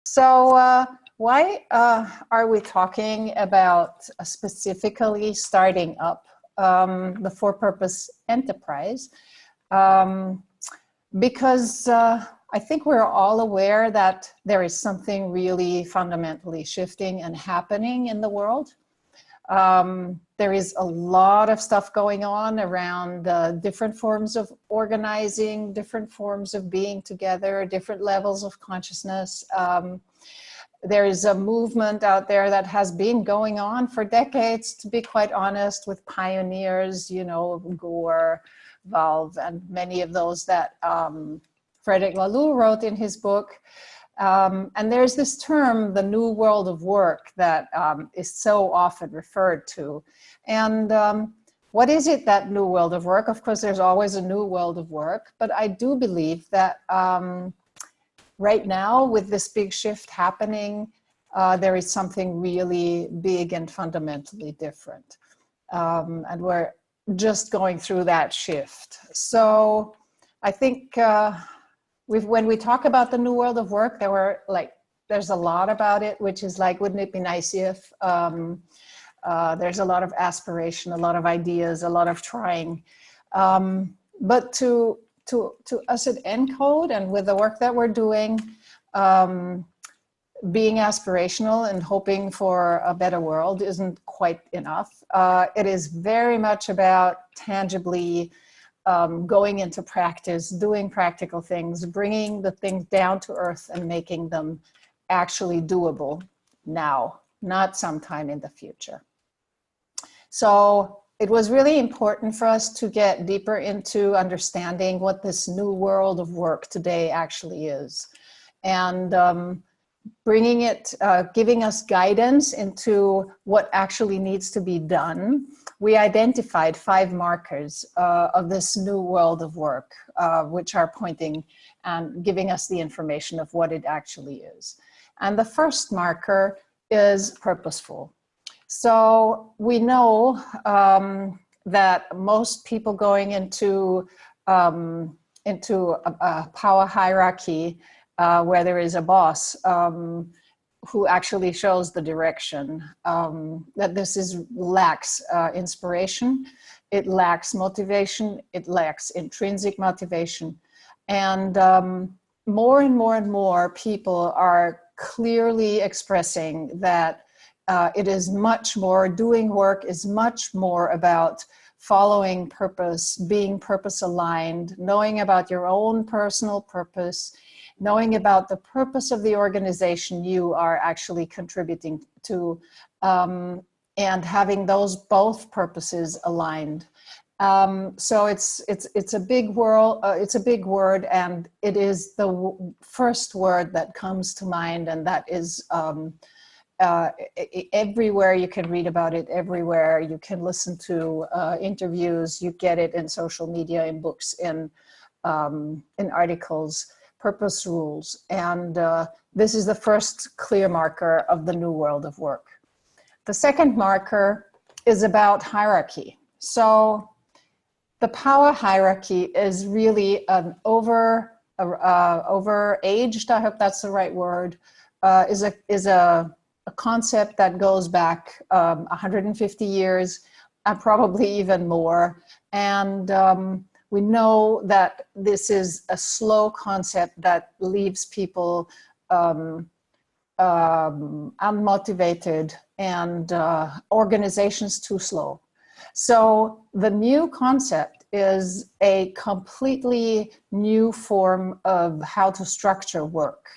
So why are we talking about specifically starting up the for-purpose enterprise? Because I think we're all aware that there is something really fundamentally shifting and happening in the world. There is a lot of stuff going on around different forms of organizing, different forms of being together, different levels of consciousness. There is a movement out there that has been going on for decades, to be quite honest, with pioneers, you know, Gore, Valve, and many of those that Frederick Laloux wrote in his book. And there's this term, the new world of work, that is so often referred to. And what is it, that new world of work? Of course, there's always a new world of work, but I do believe that right now, with this big shift happening, there is something really big and fundamentally different. And we're just going through that shift. So I think when we talk about the new world of work, there's a lot about it, which is like, wouldn't it be nice if there's a lot of aspiration, a lot of ideas, a lot of trying. But to us at ENCODE, and with the work that we're doing, being aspirational and hoping for a better world isn't quite enough. It is very much about tangibly going into practice, doing practical things, bringing the things down to earth and making them actually doable now, not sometime in the future. So it was really important for us to get deeper into understanding what this new world of work today actually is. And bringing it, giving us guidance into what actually needs to be done. We identified 5 markers of this new world of work, which are pointing and giving us the information of what it actually is. And the first marker is purposeful. So we know that most people going into a power hierarchy where there is a boss who actually shows the direction, that this lacks inspiration, it lacks motivation, it lacks intrinsic motivation. And more and more and more people are clearly expressing that it is much more, doing work is much more about following purpose, being purpose aligned, knowing about your own personal purpose, knowing about the purpose of the organization you are actually contributing to, and having those both purposes aligned. So it's a big world. It's a big word, and it is the first word that comes to mind, and that is everywhere you can read about it. Everywhere you can listen to interviews. You get it in social media, in books, in articles. Purpose rules, and this is the first clear marker of the new world of work. The second marker is about hierarchy. So the power hierarchy is really an overaged, I hope that's the right word, is a concept that goes back 150 years, and probably even more. And we know that this is a slow concept that leaves people unmotivated, and organizations too slow. So the new concept is a completely new form of how to structure work.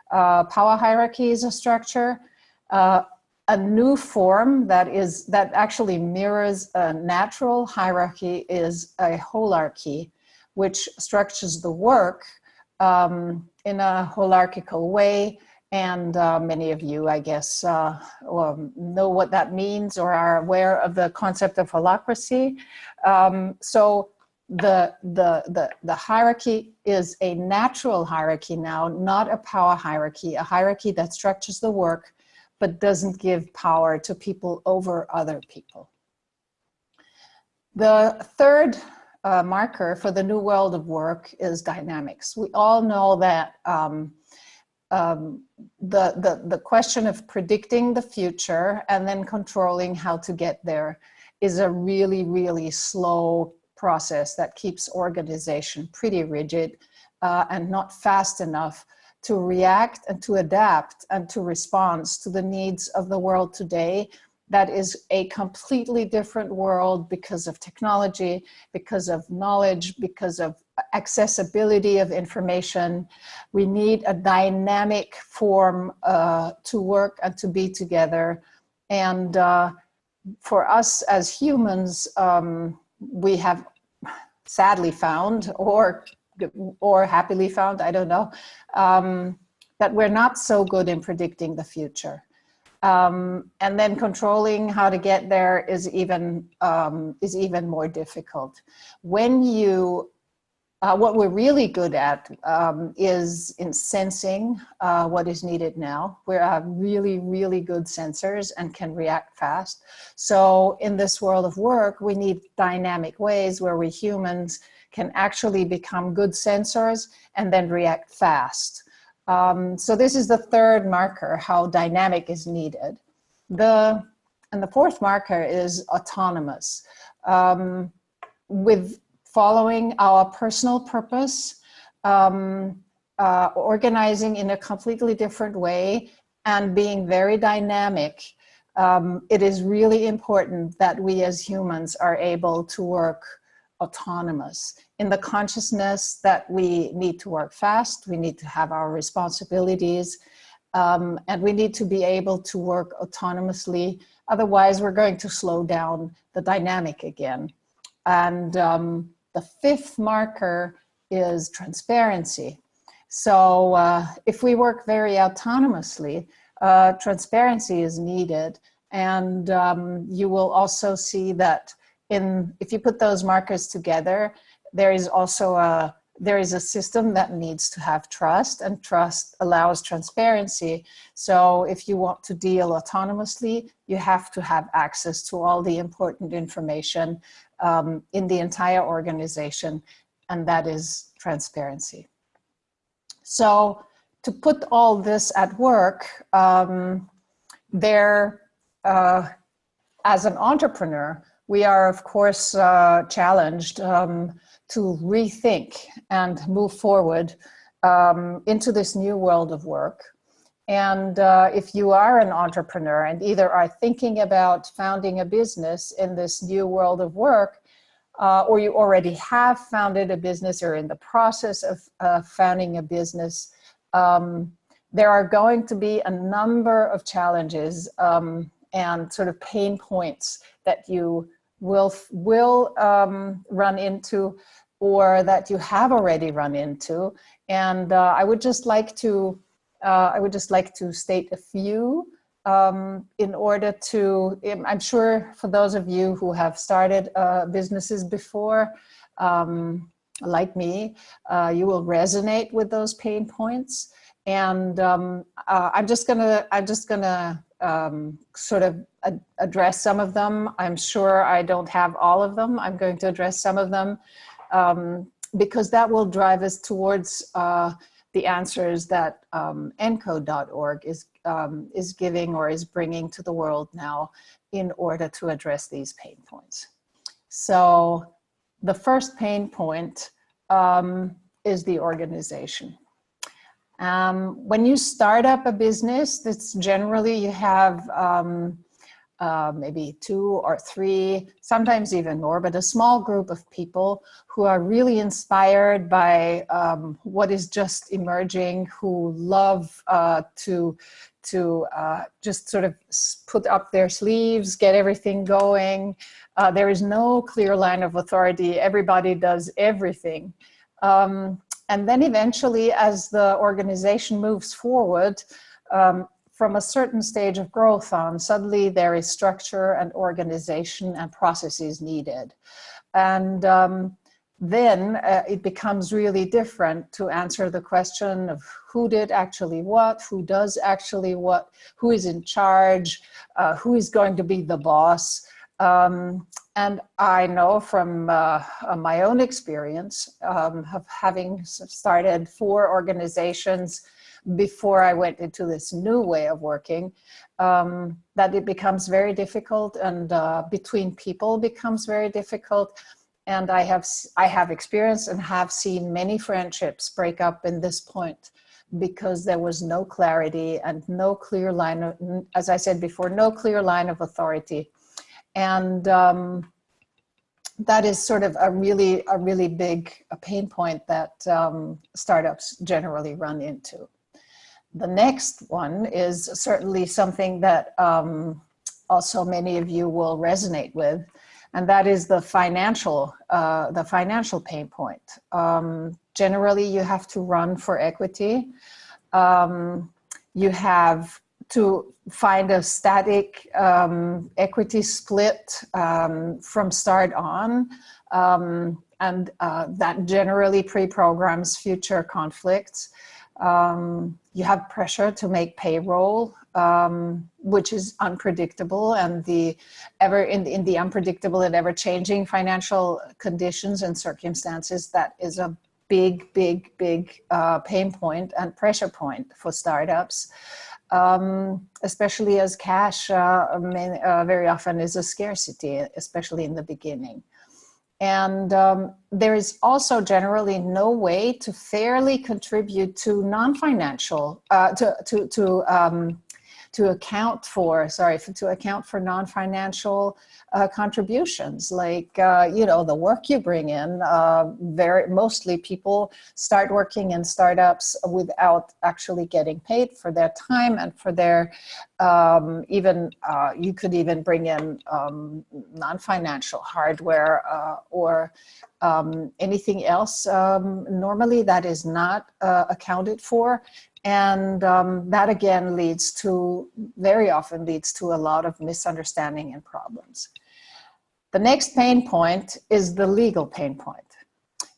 Power hierarchy is a structure. A new form that actually mirrors a natural hierarchy is a holarchy, which structures the work in a holarchical way. And many of you, I guess, know what that means or are aware of the concept of holacracy. So the hierarchy is a natural hierarchy now, not a power hierarchy, a hierarchy that structures the work but doesn't give power to people over other people. The third marker for the new world of work is dynamics. We all know that the question of predicting the future and then controlling how to get there is a really, really slow process that keeps organization pretty rigid and not fast enough to react and to adapt and to respond to the needs of the world today. That is a completely different world because of technology, because of knowledge, because of accessibility of information. We need a dynamic form to work and to be together. And for us as humans, we have sadly found, or happily found, I don't know, that we're not so good in predicting the future. And then controlling how to get there is even more difficult. When you, what we're really good at is in sensing what is needed now. We're really, really good sensors and can react fast. So in this world of work, we need dynamic ways where we humans can actually become good sensors and then react fast. So this is the third marker, how dynamic is needed. And the fourth marker is autonomous. With following our personal purpose, organizing in a completely different way, and being very dynamic, it is really important that we as humans are able to work autonomous in the consciousness that we need to work fast, we need to have our responsibilities, and we need to be able to work autonomously. Otherwise, we're going to slow down the dynamic again. And the fifth marker is transparency. So if we work very autonomously, transparency is needed. And you will also see that if you put those markers together, there is also a system that needs to have trust, and trust allows transparency. So if you want to deal autonomously, you have to have access to all the important information in the entire organization, and that is transparency. So to put all this at work, as an entrepreneur, we are, of course, challenged to rethink and move forward into this new world of work. And if you are an entrepreneur and either are thinking about founding a business in this new world of work, or you already have founded a business or in the process of founding a business, there are going to be a number of challenges and sort of pain points that you will run into, or that you have already run into. And I would just like to state a few in order to, I'm sure for those of you who have started businesses before, like me, you will resonate with those pain points. And I'm just gonna sort of address some of them. I'm sure I don't have all of them. I'm going to address some of them because that will drive us towards the answers that encode.org is giving or is bringing to the world now in order to address these pain points. So the first pain point is the organization. When you start up a business, that's generally you have maybe 2 or 3, sometimes even more, but a small group of people who are really inspired by what is just emerging, who love to just sort of put up their sleeves, get everything going. There is no clear line of authority. Everybody does everything. And then eventually, as the organization moves forward, from a certain stage of growth on, suddenly there is structure and organization and processes needed. And then it becomes really different to answer the question of who did actually what, who does actually what, who is in charge, who is going to be the boss. And I know from my own experience of having started 4 organizations before I went into this new way of working, that it becomes very difficult, and between people becomes very difficult. And I have experienced and have seen many friendships break up in this point, because there was no clarity and no clear line of, as I said before, no clear line of authority. And that is sort of a really big pain point that startups generally run into. The next one is certainly something that also many of you will resonate with, and that is the financial pain point. Generally, you have to run for equity. You have to find a static equity split from start on, and that generally pre-programs future conflicts. You have pressure to make payroll, which is unpredictable, and in the unpredictable and ever-changing financial conditions and circumstances, that is a big pain point and pressure point for startups, especially as cash very often is a scarcity, especially in the beginning. And there is also generally no way to fairly contribute to non-financial, to account for non-financial contributions, like the work you bring in. Mostly people start working in startups without actually getting paid for their time and for their you could even bring in non-financial hardware or anything else normally that is not accounted for. And that again very often leads to a lot of misunderstanding and problems. The next pain point is the legal pain point.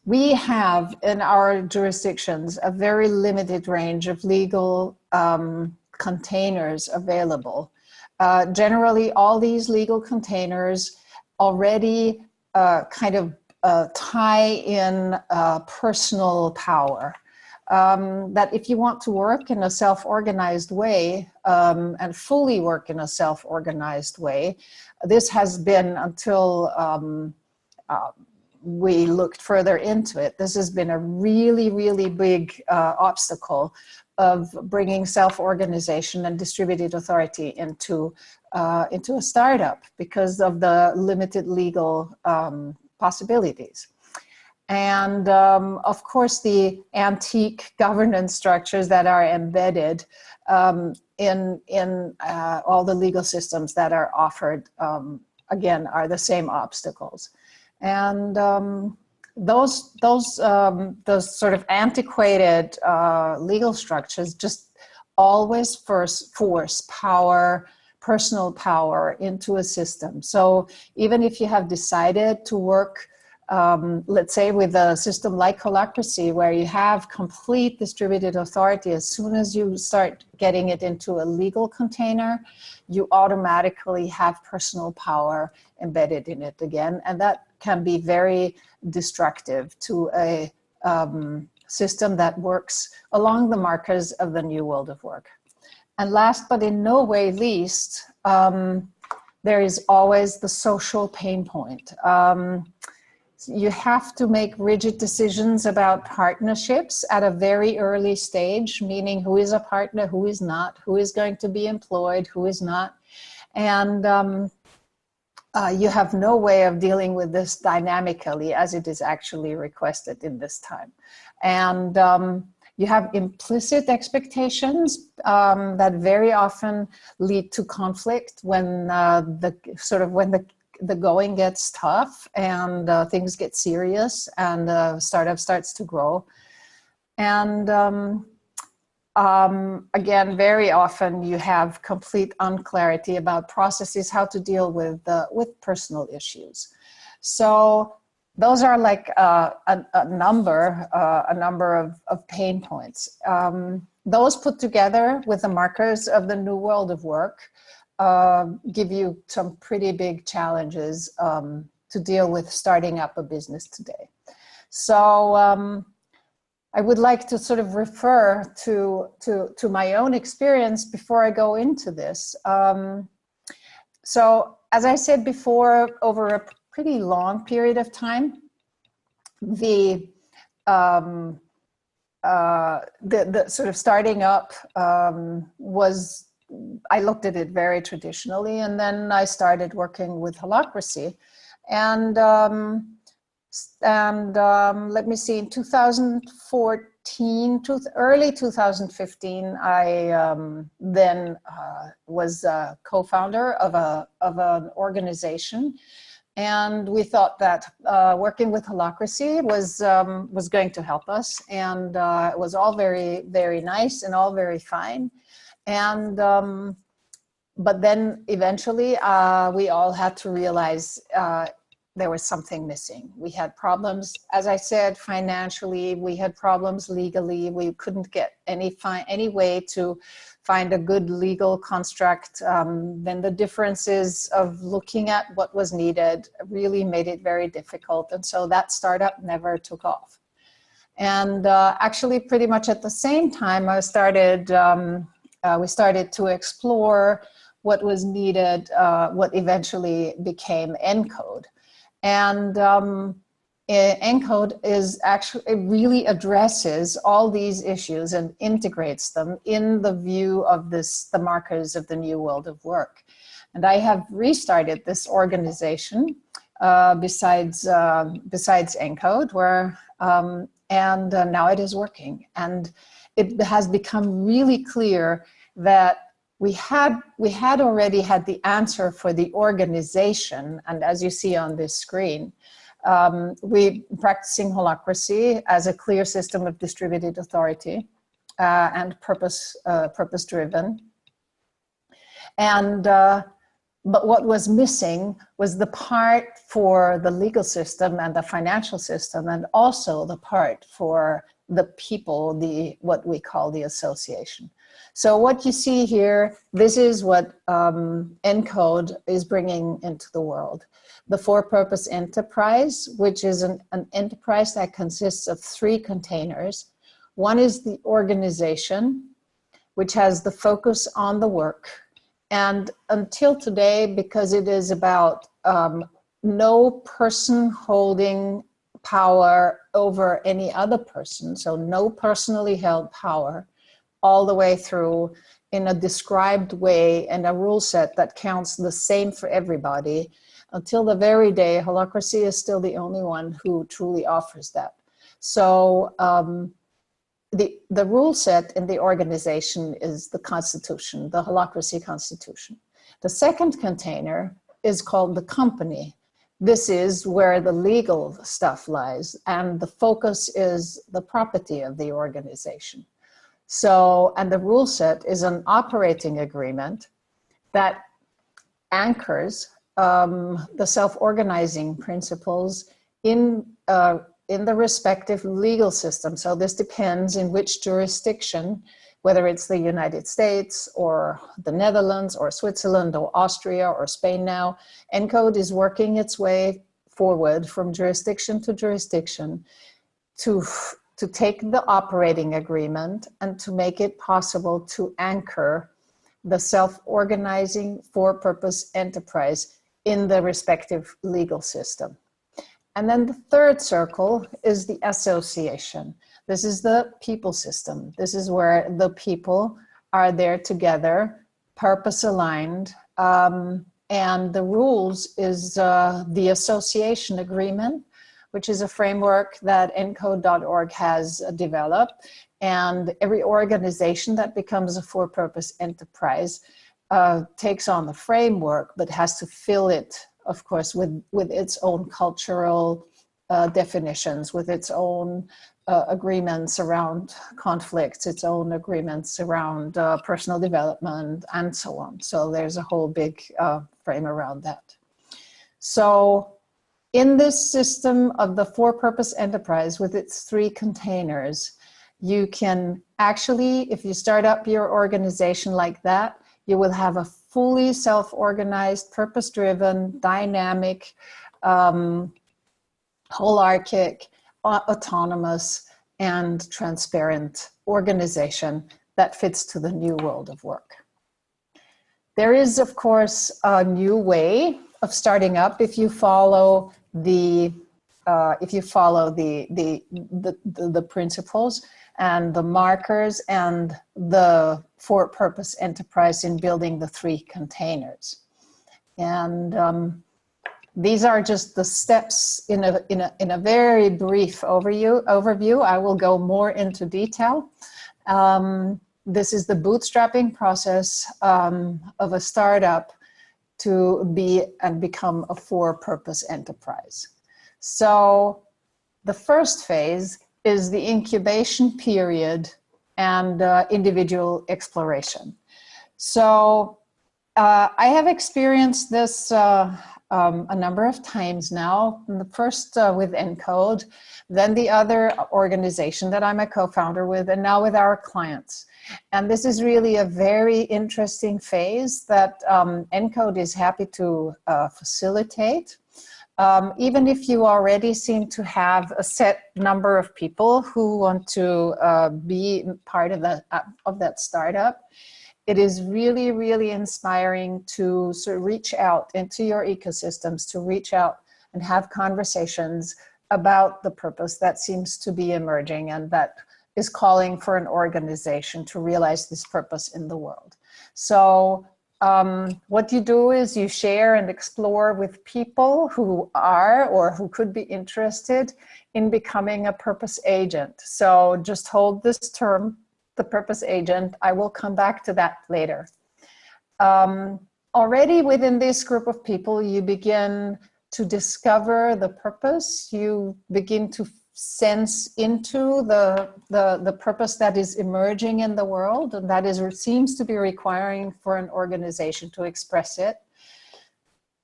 We have in our jurisdictions a very limited range of legal containers available. Generally, all these legal containers already tie in personal power. That if you want to work in a self-organized way and fully work in a self-organized way, this has been until we looked further into it, this has been a really big obstacle of bringing self-organization and distributed authority into a startup because of the limited legal possibilities. And of course, the antique governance structures that are embedded in all the legal systems that are offered, again, are the same obstacles. And those sort of antiquated legal structures just always force power, personal power into a system. So even if you have decided to work, let's say with a system like Holacracy, where you have complete distributed authority, as soon as you start getting it into a legal container, you automatically have personal power embedded in it again. And that can be very destructive to a system that works along the markers of the new world of work. And last but in no way least, there is always the social pain point. You have to make rigid decisions about partnerships at a very early stage, meaning who is a partner, who is not, who is going to be employed, who is not. And you have no way of dealing with this dynamically as it is actually requested in this time. And you have implicit expectations that very often lead to conflict when the going gets tough and things get serious and the startup starts to grow. And again, very often you have complete unclarity about processes, how to deal with personal issues. So those are like a number of pain points. Those put together with the markers of the new world of work give you some pretty big challenges to deal with starting up a business today. So I would like to sort of refer to my own experience before I go into this. So as I said before, over a pretty long period of time, the sort of starting up was, I looked at it very traditionally, and then I started working with Holacracy. And let me see, in 2014, early 2015, I then was a co-founder of an organization. And we thought that working with Holacracy was going to help us. And it was all very, very nice and all very fine. And but then eventually we all had to realize there was something missing. We had problems, as I said, financially. We had problems legally. We couldn't get any way to find a good legal construct. Then the differences of looking at what was needed really made it very difficult. And so that startup never took off. And actually pretty much at the same time, we started to explore what was needed, what eventually became encode. And encode is actually, it really addresses all these issues and integrates them in the view of the markers of the new world of work. And I have restarted this organization besides encode, where and now it is working. And it has become really clear that we had already had the answer for the organization. And as you see on this screen, we practicing Holacracy as a clear system of distributed authority and purpose-driven. And but what was missing was the part for the legal system and the financial system, and also the part for the people, what we call the association. So what you see here, this is what encode is bringing into the world. The for-purpose enterprise, which is an enterprise that consists of 3 containers. One is the organization, which has the focus on the work. And until today, because it is about no person holding power over any other person, so no personally held power, all the way through in a described way and a rule set that counts the same for everybody. Until the very day, Holacracy is still the only one who truly offers that. So the rule set in the organization is the Constitution, the Holacracy Constitution. The second container is called the company. This is where the legal stuff lies, and the focus is the property of the organization. So, and the rule set is an operating agreement that anchors the self-organizing principles in the respective legal system. So this depends in which jurisdiction, whether it's the United States or the Netherlands or Switzerland or Austria or Spain now, encode is working its way forward from jurisdiction to jurisdiction to take the operating agreement and to make it possible to anchor the self-organizing for-purpose enterprise in the respective legal system. And then the third circle is the association. This is the people system. This is where the people are there together, purpose-aligned, and the rules is the association agreement, which is a framework that encode.org has developed. And every organization that becomes a for-purpose enterprise takes on the framework, but has to fill it, of course, with its own cultural definitions, with its own agreements around conflicts, its own agreements around personal development, and so on. So there's a whole big frame around that. So in this system of the for-purpose enterprise with its 3 containers, you can actually, if you start up your organization like that, you will have a fully self-organized, purpose-driven, dynamic, holarchic, autonomous and transparent organization that fits to the new world of work. There is, of course, a new way of starting up if you follow the principles and the markers and the for-purpose enterprise in building the 3 containers. And these are just the steps in a very brief overview. I will go more into detail. This is the bootstrapping process of a startup to be and become a for-purpose enterprise. So the first phase is the incubation period and individual exploration. So I have experienced this a number of times now. The first with Encode, then the other organization that I'm a co-founder with, and now with our clients. And this is really a very interesting phase that Encode is happy to facilitate. Even if you already seem to have a set number of people who want to be part of that startup, it is really, really inspiring to sort of reach out into your ecosystems, to reach out and have conversations about the purpose that seems to be emerging and that is calling for an organization to realize this purpose in the world. So what you do is you share and explore with people who are or who could be interested in becoming a purpose agent. So just hold this term, the purpose agent. I will come back to that later. Already within this group of people, you begin to discover the purpose. You begin to sense into the purpose that is emerging in the world, and that is seems to be requiring for an organization to express it.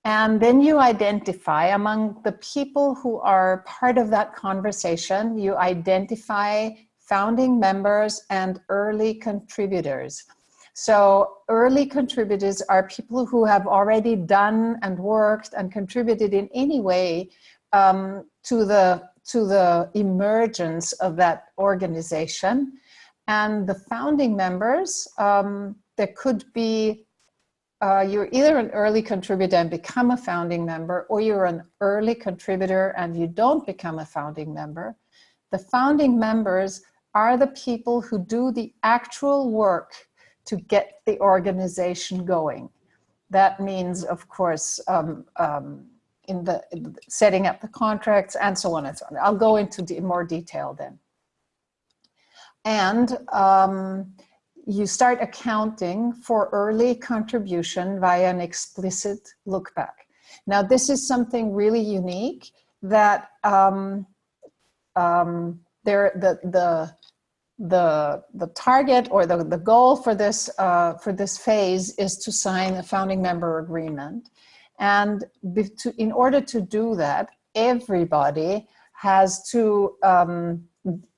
And then you identify among the people who are part of that conversation, you identify founding members and early contributors. So early contributors are people who have already done and worked and contributed in any way to the emergence of that organization. And the founding members, there could be, you're either an early contributor and become a founding member, or you're an early contributor and you don't become a founding member. The founding members are the people who do the actual work to get the organization going. That means, of course, in the setting up the contracts and so on and so on. I'll go into more detail then. And you start accounting for early contribution via an explicit look back. Now, this is something really unique that the target or the goal for this phase is to sign a founding member agreement. And in order to do that, everybody has to,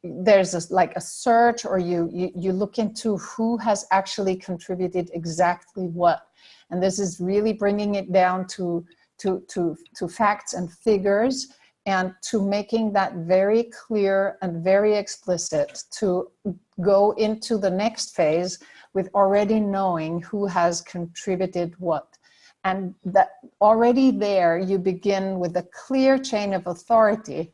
there's like a search, or you look into who has actually contributed exactly what. And this is really bringing it down to facts and figures, and to making that very clear and very explicit to go into the next phase with already knowing who has contributed what. And that already there, you begin with a clear chain of authority,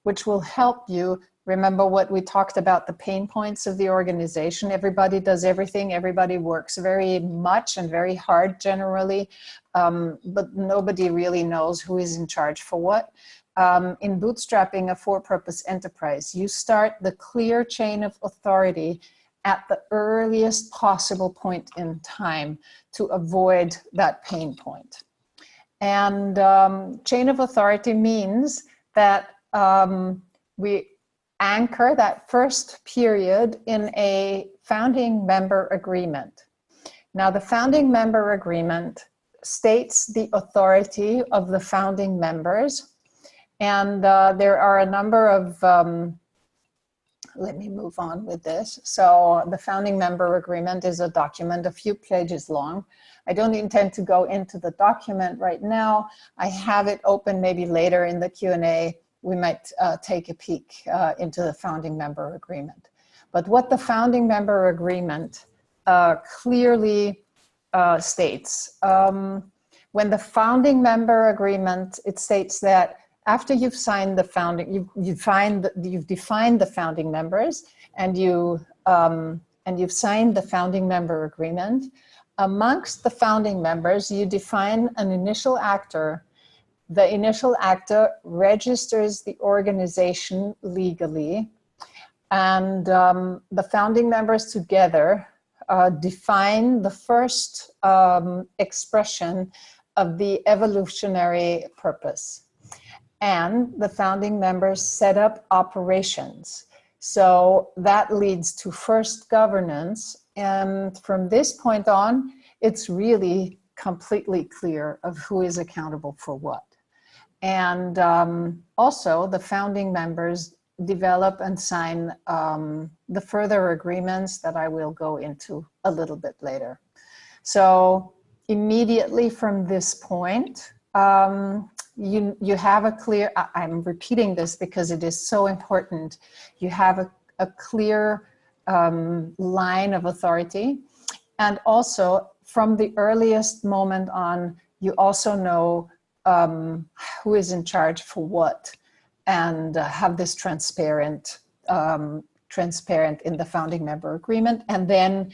which will help you remember what we talked about, the pain points of the organization. Everybody does everything, everybody works very much and very hard generally, but nobody really knows who is in charge for what. In bootstrapping a for-purpose enterprise, you start the clear chain of authority at the earliest possible point in time to avoid that pain point. And chain of authority means that we anchor that first period in a founding member agreement. Now, the founding member agreement states the authority of the founding members. And there are a number of, let me move on with this. So the founding member agreement is a document a few pages long. I don't intend to go into the document right now. I have it open maybe later in the Q&A take a peek into the founding member agreement. But what the founding member agreement clearly states, when the founding member agreement, it states that after you've signed the founding, you've defined the founding members, and you've signed the founding member agreement. Amongst the founding members, you define an initial actor. The initial actor registers the organization legally, and the founding members together define the first expression of the evolutionary purpose. And the founding members set up operations. So that leads to first governance. And from this point on, it's really completely clear of who is accountable for what. And also the founding members develop and sign the further agreements that I will go into a little bit later. So immediately from this point, you have a clear, I'm repeating this because it is so important, you have a clear line of authority. And also from the earliest moment on, you also know who is in charge for what, and have this transparent in the founding member agreement, and then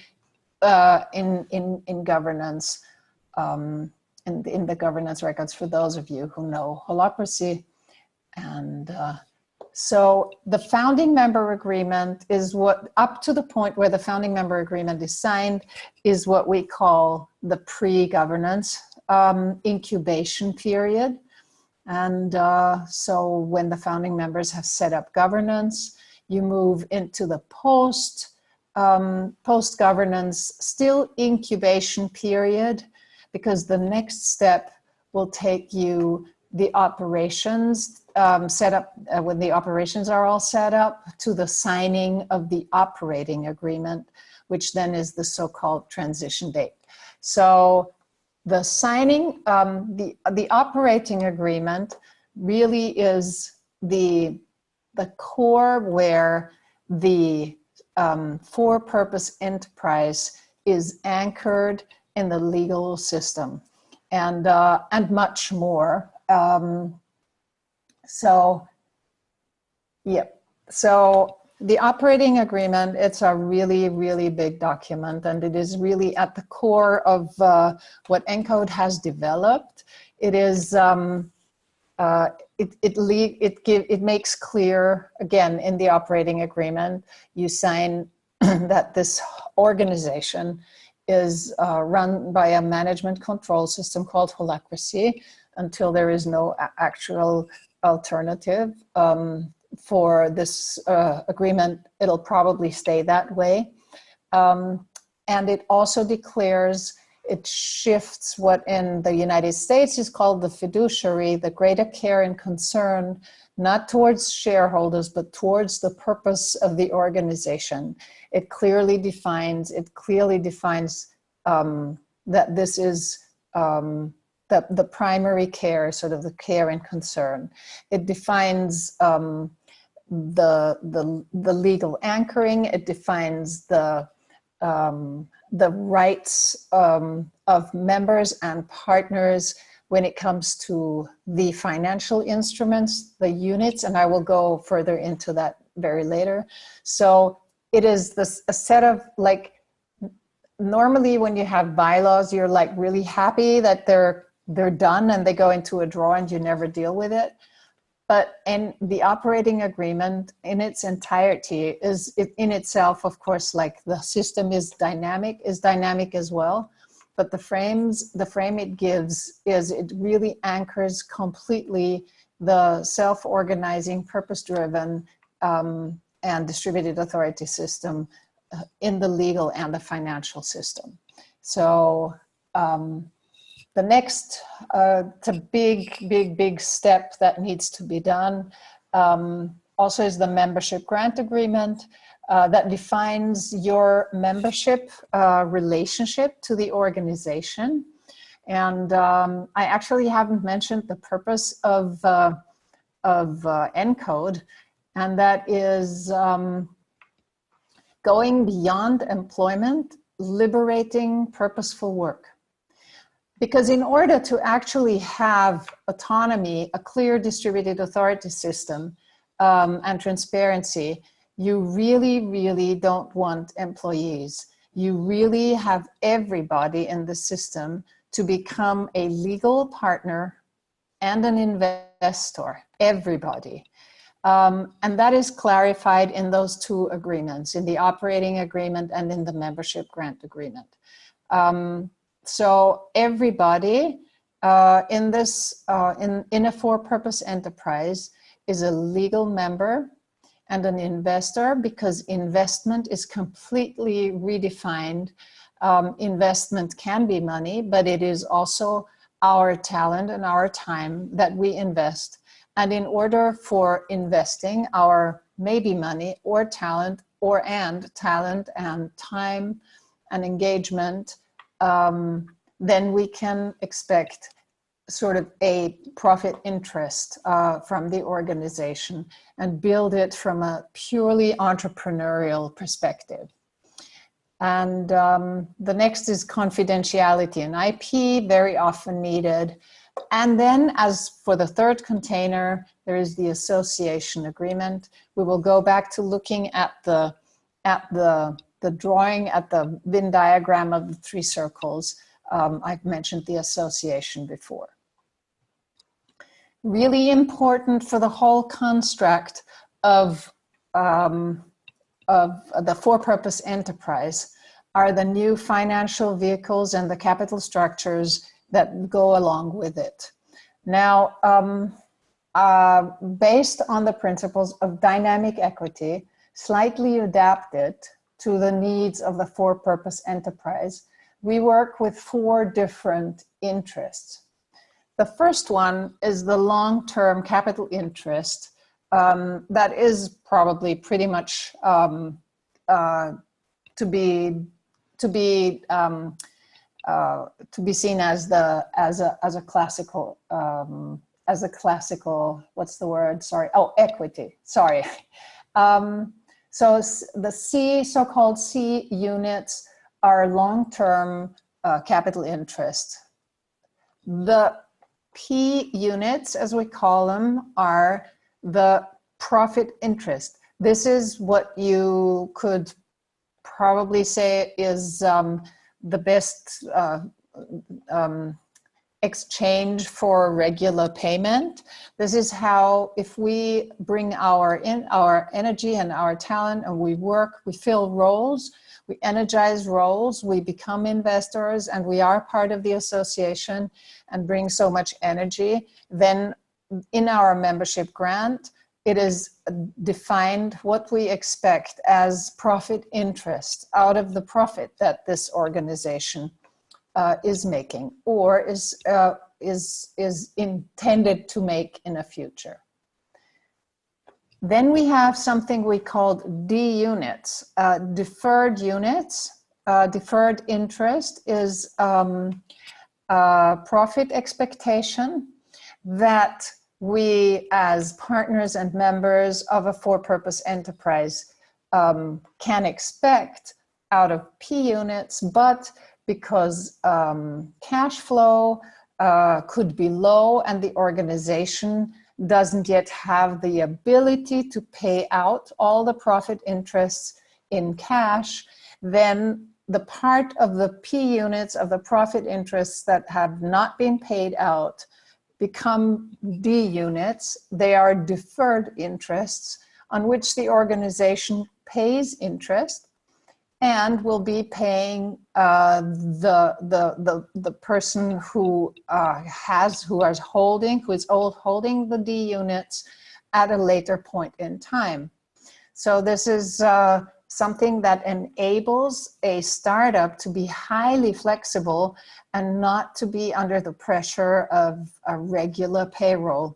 in governance, in the governance records for those of you who know Holacracy. And so the founding member agreement is what, up to the point where the founding member agreement is signed, is what we call the pre-governance incubation period. And so when the founding members have set up governance, you move into the post-governance, still incubation period, because the next step will take you the operations set up, when the operations are all set up, to the signing of the operating agreement, which then is the so-called transition date. So the signing, the operating agreement really is the core where the for-purpose enterprise is anchored in the legal system, and much more. So the operating agreement, it's a really, really big document, and it is really at the core of what ENCODE has developed. It is, it makes clear, again, in the operating agreement, you sign that this organization is run by a management control system called Holacracy until there is no actual alternative. For this agreement, it'll probably stay that way. And it also declares, it shifts what in the United States is called the fiduciary, the greater care and concern, not towards shareholders, but towards the purpose of the organization. It clearly defines that this is the primary care, sort of the care and concern. It defines the legal anchoring. It defines the rights of members and partners when it comes to the financial instruments, the units, and I will go further into that very later. So it is a set of, like, normally when you have bylaws, you're like really happy that they're done and they go into a drawer and you never deal with it. But in the operating agreement in its entirety is in itself, of course, like the system is dynamic as well. But the frame it gives is, it really anchors completely the self-organizing, purpose-driven and distributed authority system in the legal and the financial system. So the next, it's a big step that needs to be done. Also is the membership grant agreement that defines your membership relationship to the organization. And I actually haven't mentioned the purpose of ENCODE, and that is going beyond employment, liberating purposeful work. Because in order to actually have autonomy, a clear distributed authority system, and transparency, you really, really don't want employees. You really have everybody in the system to become a legal partner and an investor, everybody. And that is clarified in those two agreements, in the operating agreement and in the membership grant agreement. So everybody in this, in a for-purpose enterprise is a legal member and an investor, because investment is completely redefined. Investment can be money, but it is also our talent and our time that we invest. And in order for investing our maybe money or talent talent and time and engagement, then we can expect sort of a profit interest from the organization and build it from a purely entrepreneurial perspective. And the next is confidentiality and IP, very often needed. And then, as for the third container, there is the association agreement. We will go back to looking at the drawing, at the Venn diagram of the three circles. I've mentioned the association before. Really important for the whole construct of the for-purpose enterprise are the new financial vehicles and the capital structures that go along with it. Now, based on the principles of dynamic equity, slightly adapted to the needs of the for-purpose enterprise, we work with four different interests. The first one is the long-term capital interest that is probably pretty much to be seen as a classical what's the word? Sorry. Oh, equity. Sorry. So the so-called C units are long-term capital interest. The P units, as we call them, are the profit interest. This is what you could probably say is the best exchange for regular payment. This is how, if we bring our energy and our talent and we work, we fill roles, we energize roles, we become investors, and we are part of the association and bring so much energy, then in our membership grant, it is defined what we expect as profit interest out of the profit that this organization is making or is intended to make in the future. Then we have something we called D units, deferred units. Deferred interest is profit expectation that we as partners and members of a for-purpose enterprise can expect out of P units, but because cash flow could be low and the organization doesn't yet have the ability to pay out all the profit interests in cash, then the part of the P units of the profit interests that have not been paid out become D units. They are deferred interests on which the organization pays interest and will be paying the person who is holding the D units at a later point in time. So this is something that enables a startup to be highly flexible and not to be under the pressure of a regular payroll,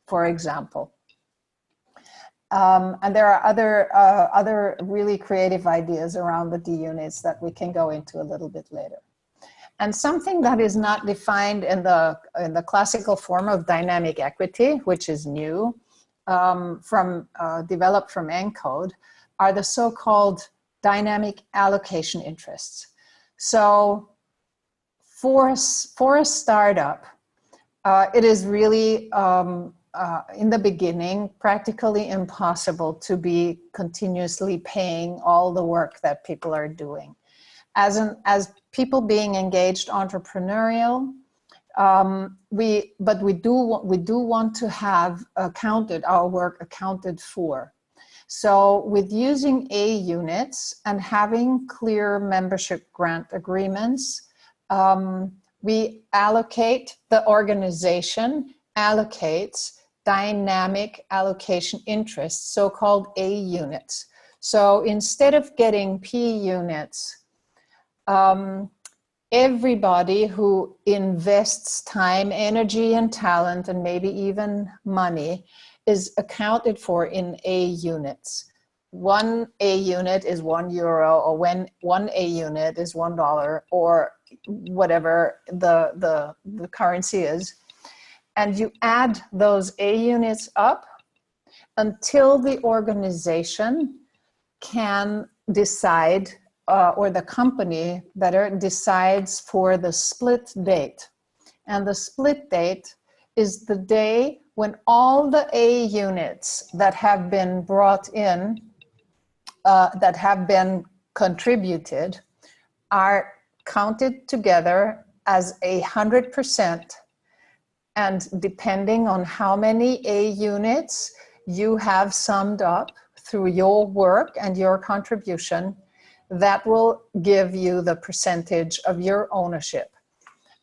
for example. And there are other really creative ideas around the D units that we can go into a little bit later. And something that is not defined in the classical form of dynamic equity, which is new, developed from ENCODE, are the so-called dynamic allocation interests. So for a startup, it is really, in the beginning, practically impossible to be continuously paying all the work that people are doing. As people being engaged entrepreneurial, but we do want to have our work accounted for. So with using A units and having clear membership grant agreements, the organization allocates dynamic allocation interests, so-called A units. So instead of getting P units, everybody who invests time, energy, and talent, and maybe even money, is accounted for in A units. One A unit is €1, or one A unit is $1, or whatever the currency is. And you add those A units up until the organization can decide, or the company better decides, for the split date. And the split date is the day when all the A units that have been brought in, that have been contributed, are counted together as 100%. And depending on how many A units you have summed up through your work and your contribution, that will give you the percentage of your ownership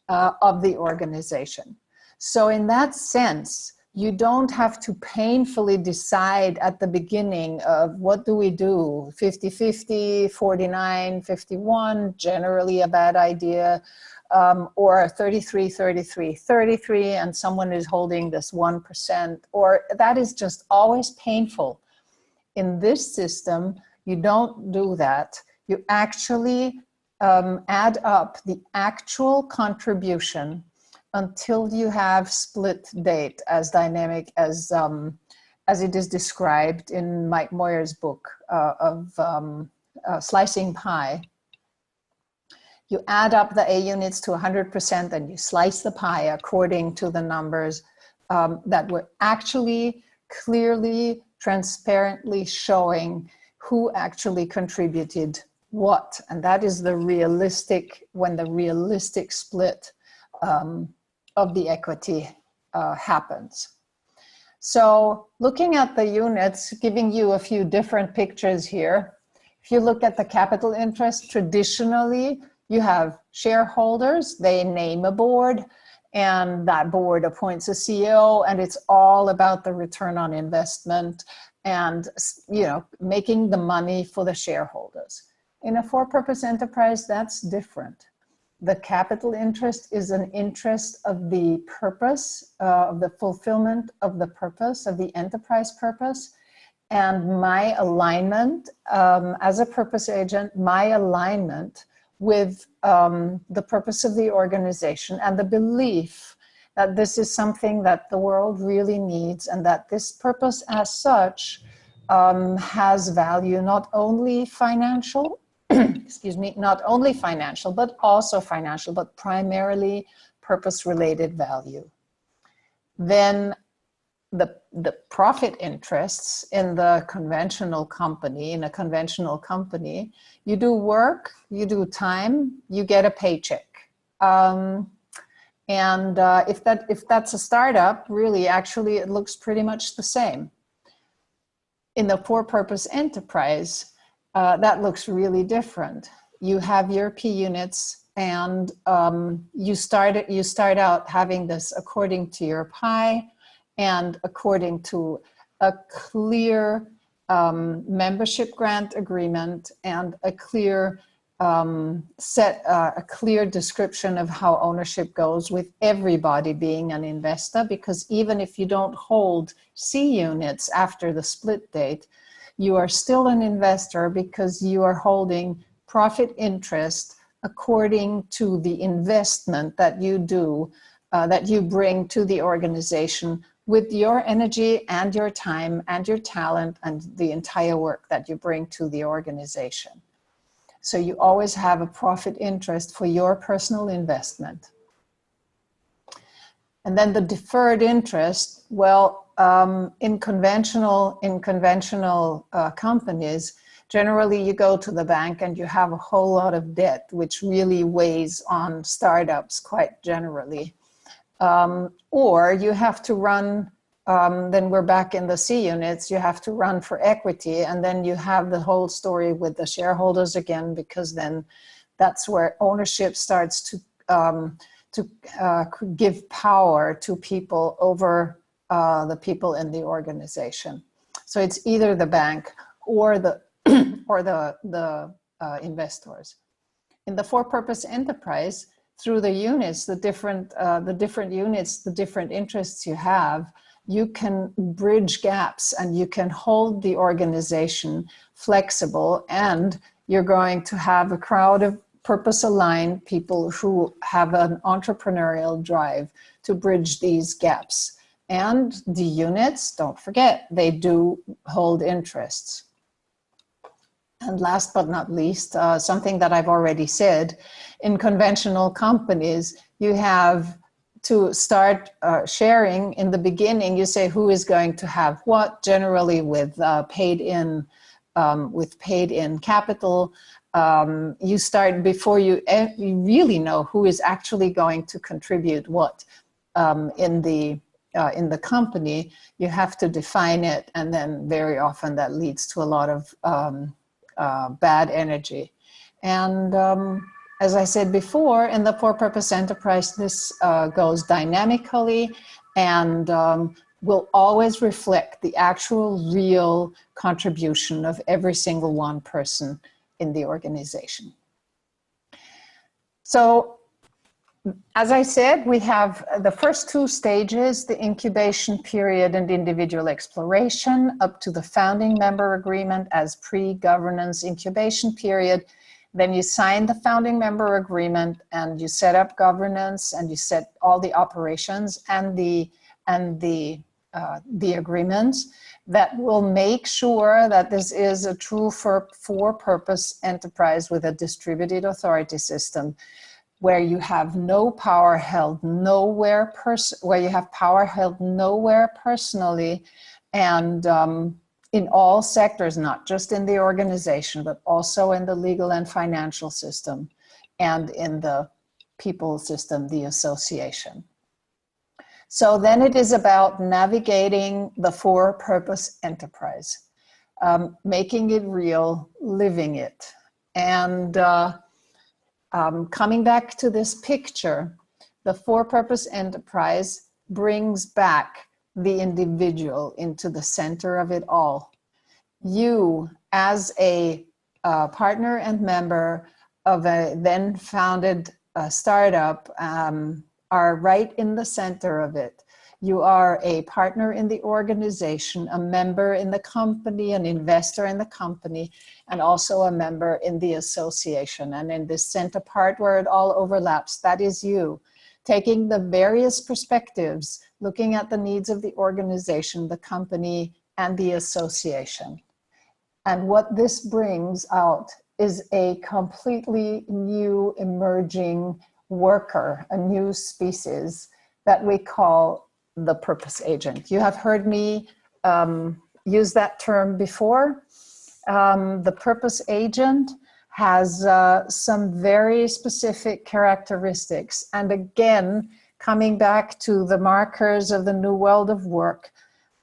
of the organization. So in that sense, you don't have to painfully decide at the beginning of what do we do, 50-50, 49-51, generally a bad idea, or 33-33-33, and someone is holding this 1%, or that is just always painful. In this system, you don't do that. You actually add up the actual contribution until you have split date, as dynamic as it is described in Mike Moyer's book of Slicing Pie. You add up the A units to 100% and you slice the pie according to the numbers that were actually clearly, transparently showing who actually contributed what. And that is the realistic, when the realistic split of the equity happens. So looking at the units, giving you a few different pictures here. If you look at the capital interest, traditionally, you have shareholders, they name a board, and that board appoints a CEO, and it's all about the return on investment and, you know, making the money for the shareholders. In a for-purpose enterprise, that's different. The capital interest is an interest of the purpose, of the fulfillment of the purpose, of the enterprise purpose. And my alignment as a purpose agent, my alignment with the purpose of the organization and the belief that this is something that the world really needs, and that this purpose as such has value, not only financial, excuse me, not only financial, but also financial, but primarily purpose-related value. Then the profit interests in the conventional company, in a conventional company, you do work, you do time, you get a paycheck. If that's a startup, really, actually, it looks pretty much the same. In the for-purpose enterprise, that looks really different. You have your P units, and you start out having this according to your pie and according to a clear membership grant agreement and a clear a clear description of how ownership goes, with everybody being an investor, because even if you don't hold C units after the split date, you are still an investor because you are holding profit interest according to the investment that you do, that you bring to the organization with your energy and your time and your talent and the entire work that you bring to the organization. So you always have a profit interest for your personal investment. And then the deferred interest, well, in conventional companies, generally you go to the bank and you have a whole lot of debt, which really weighs on startups quite generally. Or you have to run, then we're back in the C units, you have to run for equity, and then you have the whole story with the shareholders again, because then that's where ownership starts to give power to people over the people in the organization. So it's either the bank or the investors. In the for-purpose enterprise, through the units, the different units, the different interests you have, you can bridge gaps and you can hold the organization flexible, and you're going to have a crowd of purpose-aligned people who have an entrepreneurial drive to bridge these gaps. And the units, don't forget, they do hold interests. And last but not least, something that I've already said, in conventional companies, you have to start sharing in the beginning. You say who is going to have what, generally with paid-in capital. You start before you really know who is actually going to contribute what in the company. You have to define it, and then very often that leads to a lot of bad energy. And as I said before, in the for-purpose enterprise, this goes dynamically and will always reflect the actual real contribution of every single one person in the organization. So, as I said, we have the first two stages, the incubation period and individual exploration, up to the founding member agreement as pre-governance incubation period. Then you sign the founding member agreement and you set up governance and you set all the operations and the agreements that will make sure that this is a true for-purpose enterprise with a distributed authority system, where you have no power held nowhere, where you have power held nowhere personally, and in all sectors, not just in the organization, but also in the legal and financial system, and in the people system, the association. So then it is about navigating the for-purpose enterprise, making it real, living it, and coming back to this picture, the for-purpose enterprise brings back the individual into the center of it all. You, as a partner and member of a then founded startup, are right in the center of it. You are a partner in the organization, a member in the company, an investor in the company, and also a member in the association. And in this center part where it all overlaps, that is you, taking the various perspectives, looking at the needs of the organization, the company, and the association. And what this brings out is a completely new emerging worker, a new species that we call the purpose agent. You have heard me use that term before. The purpose agent has some very specific characteristics. And again, coming back to the markers of the new world of work,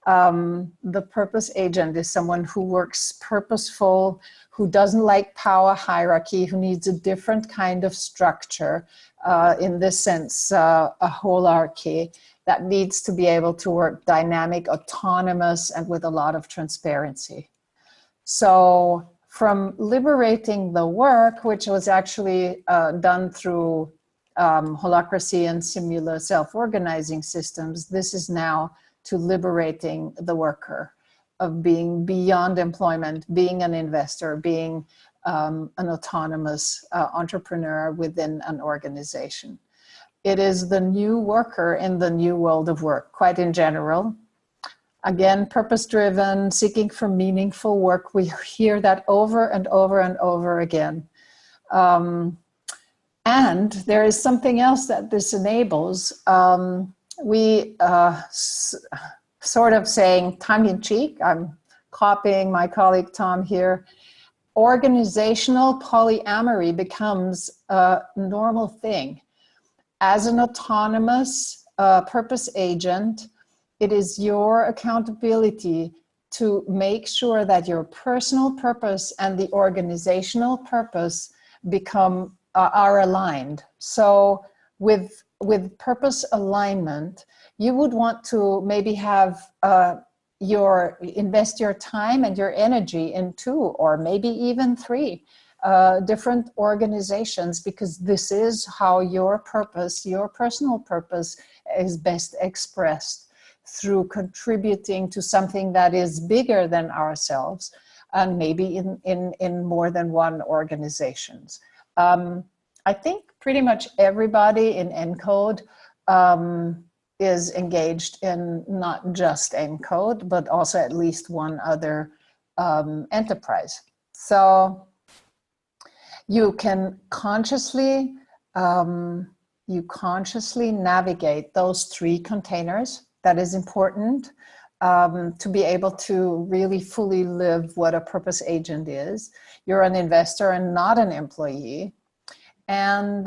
the purpose agent is someone who works purposeful, who doesn't like power hierarchy, who needs a different kind of structure, in this sense, a holarchy, that needs to be able to work dynamic, autonomous, and with a lot of transparency. So from liberating the work, which was actually done through Holacracy and similar self-organizing systems, this is now to liberating the worker, of being beyond employment, being an investor, being an autonomous entrepreneur within an organization. It is the new worker in the new world of work, quite in general. Again, purpose-driven, seeking for meaningful work. We hear that over and over and over again. And there is something else that this enables. We sort of saying tongue-in-cheek, I'm copying my colleague Tom here, organizational polyamory becomes a normal thing. As an autonomous purpose agent, it is your accountability to make sure that your personal purpose and the organizational purpose are aligned. So with purpose alignment, you would want to maybe have invest your time and your energy in 2 or maybe even 3 different organizations, because this is how your purpose, your personal purpose, is best expressed, through contributing to something that is bigger than ourselves, and maybe in more than one organizations. I think pretty much everybody in ENCODE is engaged in not just ENCODE, but also at least one other enterprise. So you can consciously navigate those 3 containers. That is important to be able to really fully live what a purpose agent is. You're an investor and not an employee. And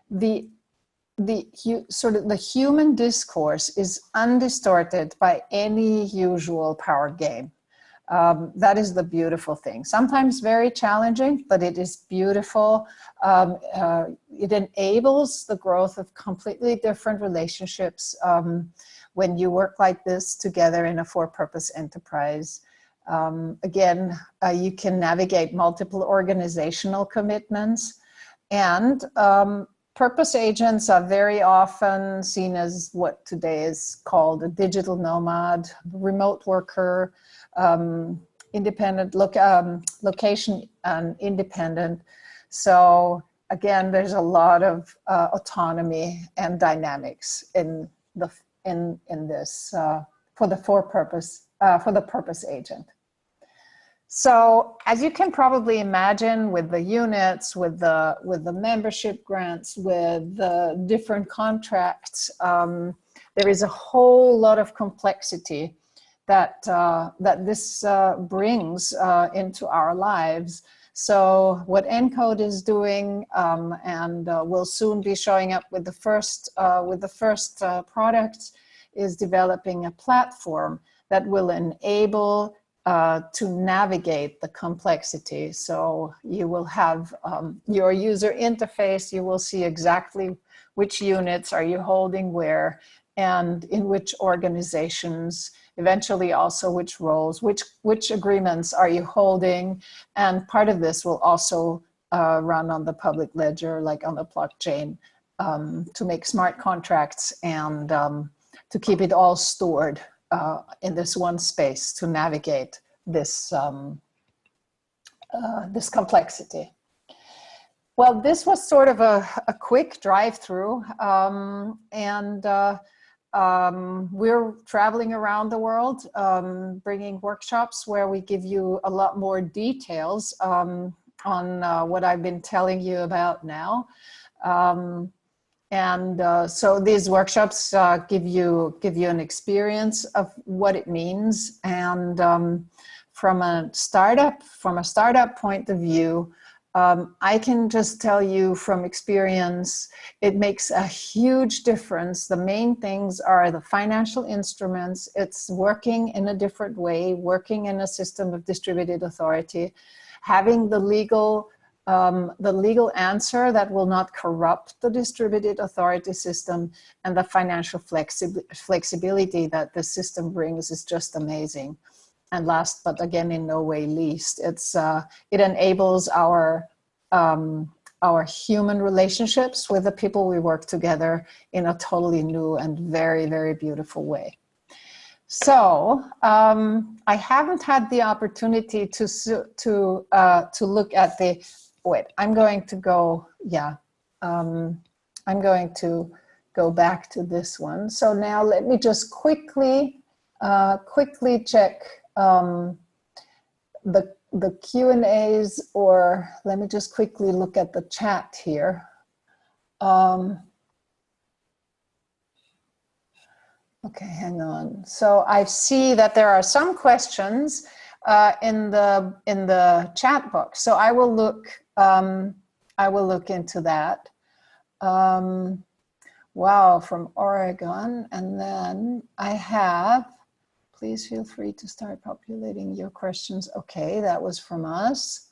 the human discourse is undistorted by any usual power game. That is the beautiful thing. Sometimes very challenging, but it is beautiful. It enables the growth of completely different relationships when you work like this together in a for-purpose enterprise. Again, you can navigate multiple organizational commitments, and purpose agents are very often seen as what today is called a digital nomad, remote worker, independent, location independent. So again, there's a lot of autonomy and dynamics in this for the purpose agent. So as you can probably imagine, with the units, with the membership grants, with the different contracts, there is a whole lot of complexity that this brings into our lives. So what ENCODE is doing, and will soon be showing up with the first product, is developing a platform that will enable to navigate the complexity. So you will have your user interface. You will see exactly which units are you holding where, and in which organizations, eventually also which roles, which agreements are you holding. And part of this will also run on the public ledger, like on the blockchain, to make smart contracts and to keep it all stored in this one space to navigate this, this complexity. Well, this was sort of a quick drive-through, and we're traveling around the world, bringing workshops where we give you a lot more details on what I've been telling you about now. So these workshops give you an experience of what it means, and from a startup point of view, I can just tell you from experience, it makes a huge difference. The main things are the financial instruments. It's working in a different way, working in a system of distributed authority, having the legal answer that will not corrupt the distributed authority system, and the financial flexibility that the system brings is just amazing. And last, but again, in no way least, it enables our human relationships with the people we work together in a totally new and very, very beautiful way. So I haven't had the opportunity to look at the. Wait, I'm going to go. Yeah, I'm going to go back to this one. So now let me just quickly check the Q&As, or let me just quickly look at the chat here. Okay, hang on. So I see that there are some questions in the chat box. So I will look into that. Wow, from Oregon. And then I have, please feel free to start populating your questions. Okay, that was from us.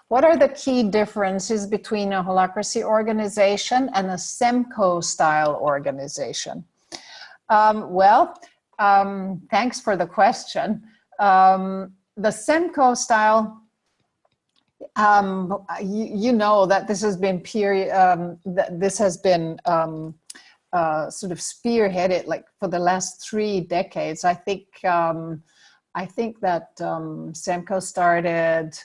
What are the key differences between a Holacracy organization and a SEMCO style organization? Thanks for the question. The SEMCO style, you know that this has been sort of spearheaded like for the last 3 decades. I think that SEMCO started,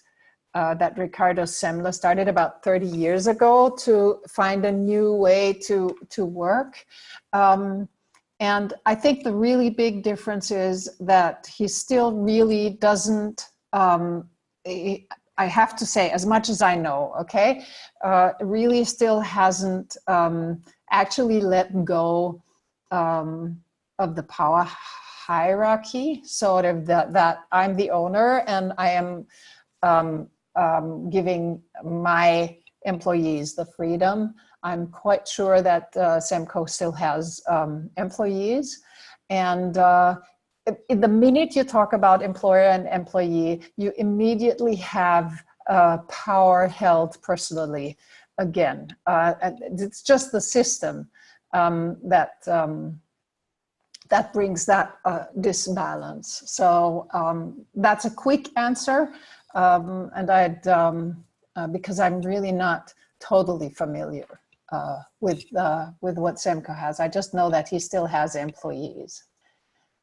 that Ricardo Semler started about 30 years ago to find a new way to work. And I think the really big difference is that he still really doesn't, I have to say, as much as I know, okay, really still hasn't actually let go of the power hierarchy, sort of that I'm the owner and I am giving my employees the freedom. I'm quite sure that SEMCO still has employees. And the minute you talk about employer and employee, you immediately have power held personally again. It's just the system that brings that disbalance. So that's a quick answer. And I'd, because I'm really not totally familiar with what SEMCO has. I just know that he still has employees.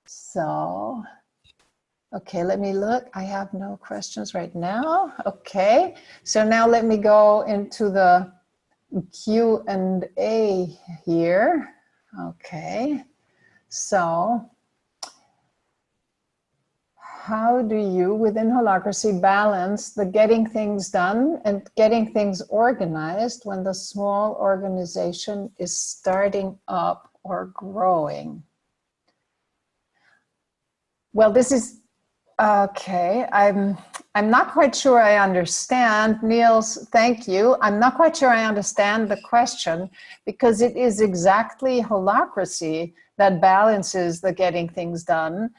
So, okay, let me look. I have no questions right now. Okay, so now let me go into the Q&A here. Okay, so how do you, within Holacracy, balance the getting things done and getting things organized when the small organization is starting up or growing? Well, this is, okay, I'm not quite sure I understand. Niels, thank you. I'm not quite sure I understand the question, because it is exactly Holacracy that balances the getting things done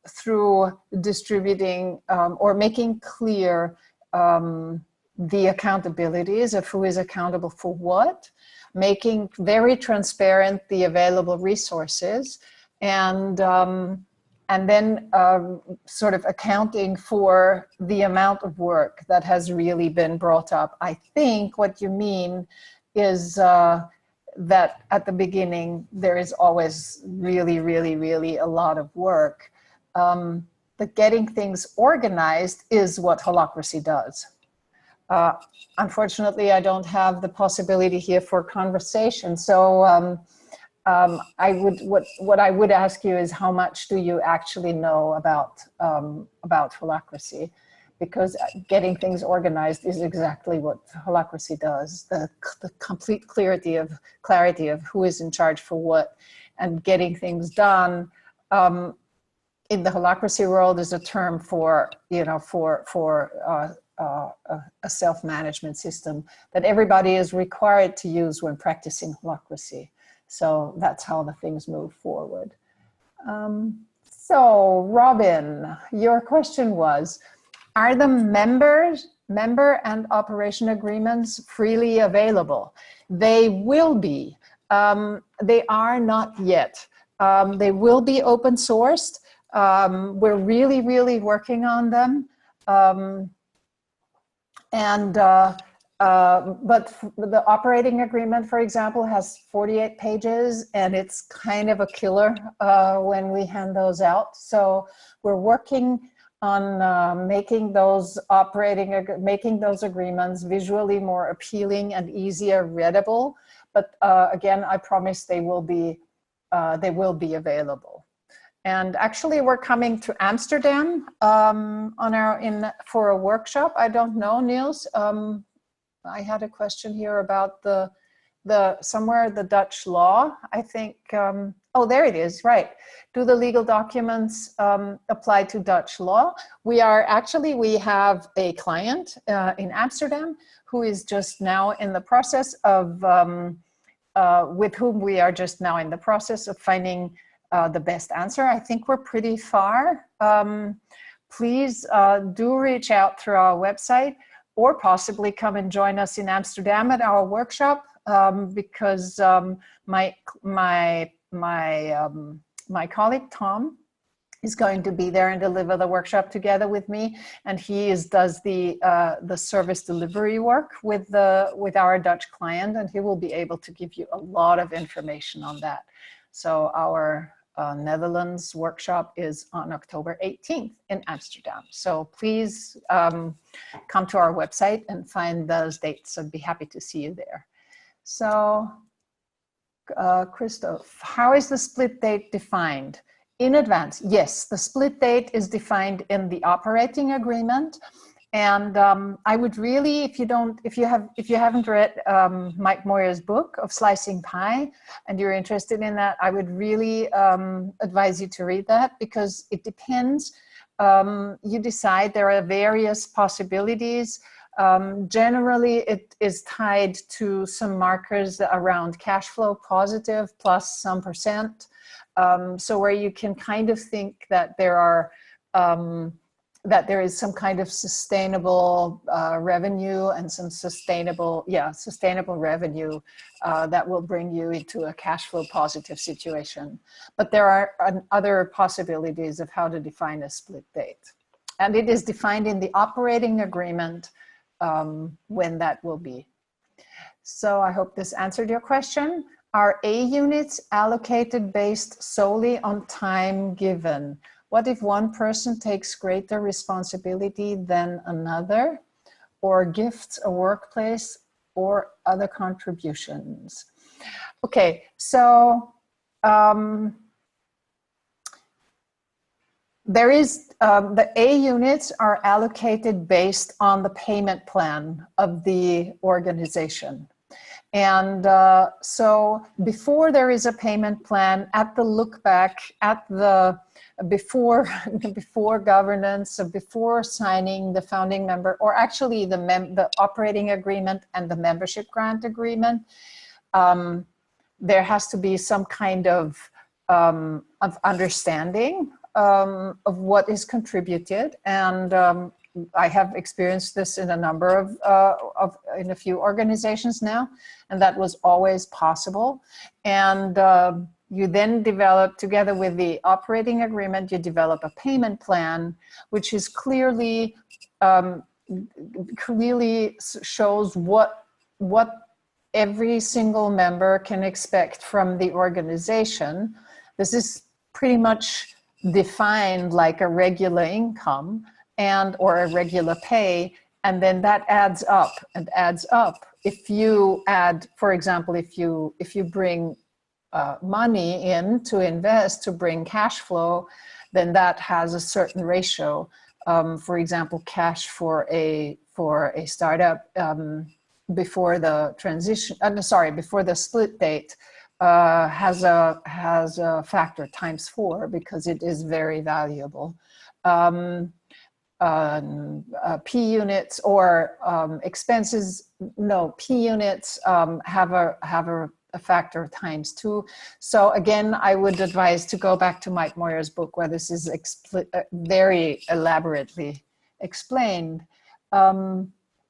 through distributing or making clear the accountabilities of who is accountable for what, making very transparent the available resources, and then sort of accounting for the amount of work that has really been brought up. I think what you mean is that at the beginning, there is always really, really, really a lot of work. The getting things organized is what Holacracy does. Unfortunately, I don't have the possibility here for conversation. So what I would ask you is, how much do you actually know about Holacracy? Because getting things organized is exactly what Holacracy does. The complete clarity of who is in charge for what, and getting things done in the Holacracy world is a term for, you know, for a self-management system that everybody is required to use when practicing Holacracy. So that's how the things move forward. So Robin, your question was, are the member and operation agreements freely available? They will be. They are not yet. They will be open sourced. We're really, really working on them. But the operating agreement, for example, has 48 pages, and it's kind of a killer when we hand those out. So we're working on making those agreements visually more appealing and easier readable. But again, I promise they will be available. And actually, we're coming to Amsterdam for a workshop. I don't know, Niels. I had a question here about the Dutch law. I think, oh, there it is, right. Do the legal documents apply to Dutch law? We have a client in Amsterdam who is just now in the process of, with whom we are just now in the process of finding the best answer. I think we're pretty far. Please do reach out through our website, or possibly come and join us in Amsterdam at our workshop, because my colleague Tom is going to be there and deliver the workshop together with me, and he does the service delivery work with our Dutch client, and he will be able to give you a lot of information on that. So our Netherlands workshop is on October 18th in Amsterdam. So please come to our website and find those dates. I'd be happy to see you there. So Christoph, how is the split date defined? In advance, yes, the split date is defined in the operating agreement. And I would really, if you haven't read Mike Moyer's book of Slicing Pie, and you're interested in that, I would really advise you to read that, because it depends. You decide, there are various possibilities. Generally, it is tied to some markers around cash flow positive plus some percent. So where you can kind of think that there is some kind of sustainable revenue and some sustainable revenue that will bring you into a cash flow positive situation. But there are other possibilities of how to define a split date. And it is defined in the operating agreement when that will be. So I hope this answered your question. Are A units allocated based solely on time given? What if one person takes greater responsibility than another, or gifts a workplace, or other contributions? Okay, so there is, the A units are allocated based on the payment plan of the organization. And so before there is a payment plan, at the look back, at the before governance, so before signing the founding member, or actually the operating agreement and the membership grant agreement, there has to be some kind of understanding of what is contributed. And I have experienced this in a number in a few organizations now, and that was always possible. And you then develop, together with the operating agreement, you develop a payment plan, which is clearly shows what every single member can expect from the organization. This is pretty much defined like a regular income or a regular pay, and then that adds up and adds up. If you add, for example, if you bring money in to invest, to bring cash flow, then that has a certain ratio. For example, cash for a startup before the transition, before the split date, has a factor times 4, because it is very valuable. P units or expenses, no, P units have a factor times 2. So again, I would advise to go back to Mike Moyer's book, where this is very elaborately explained.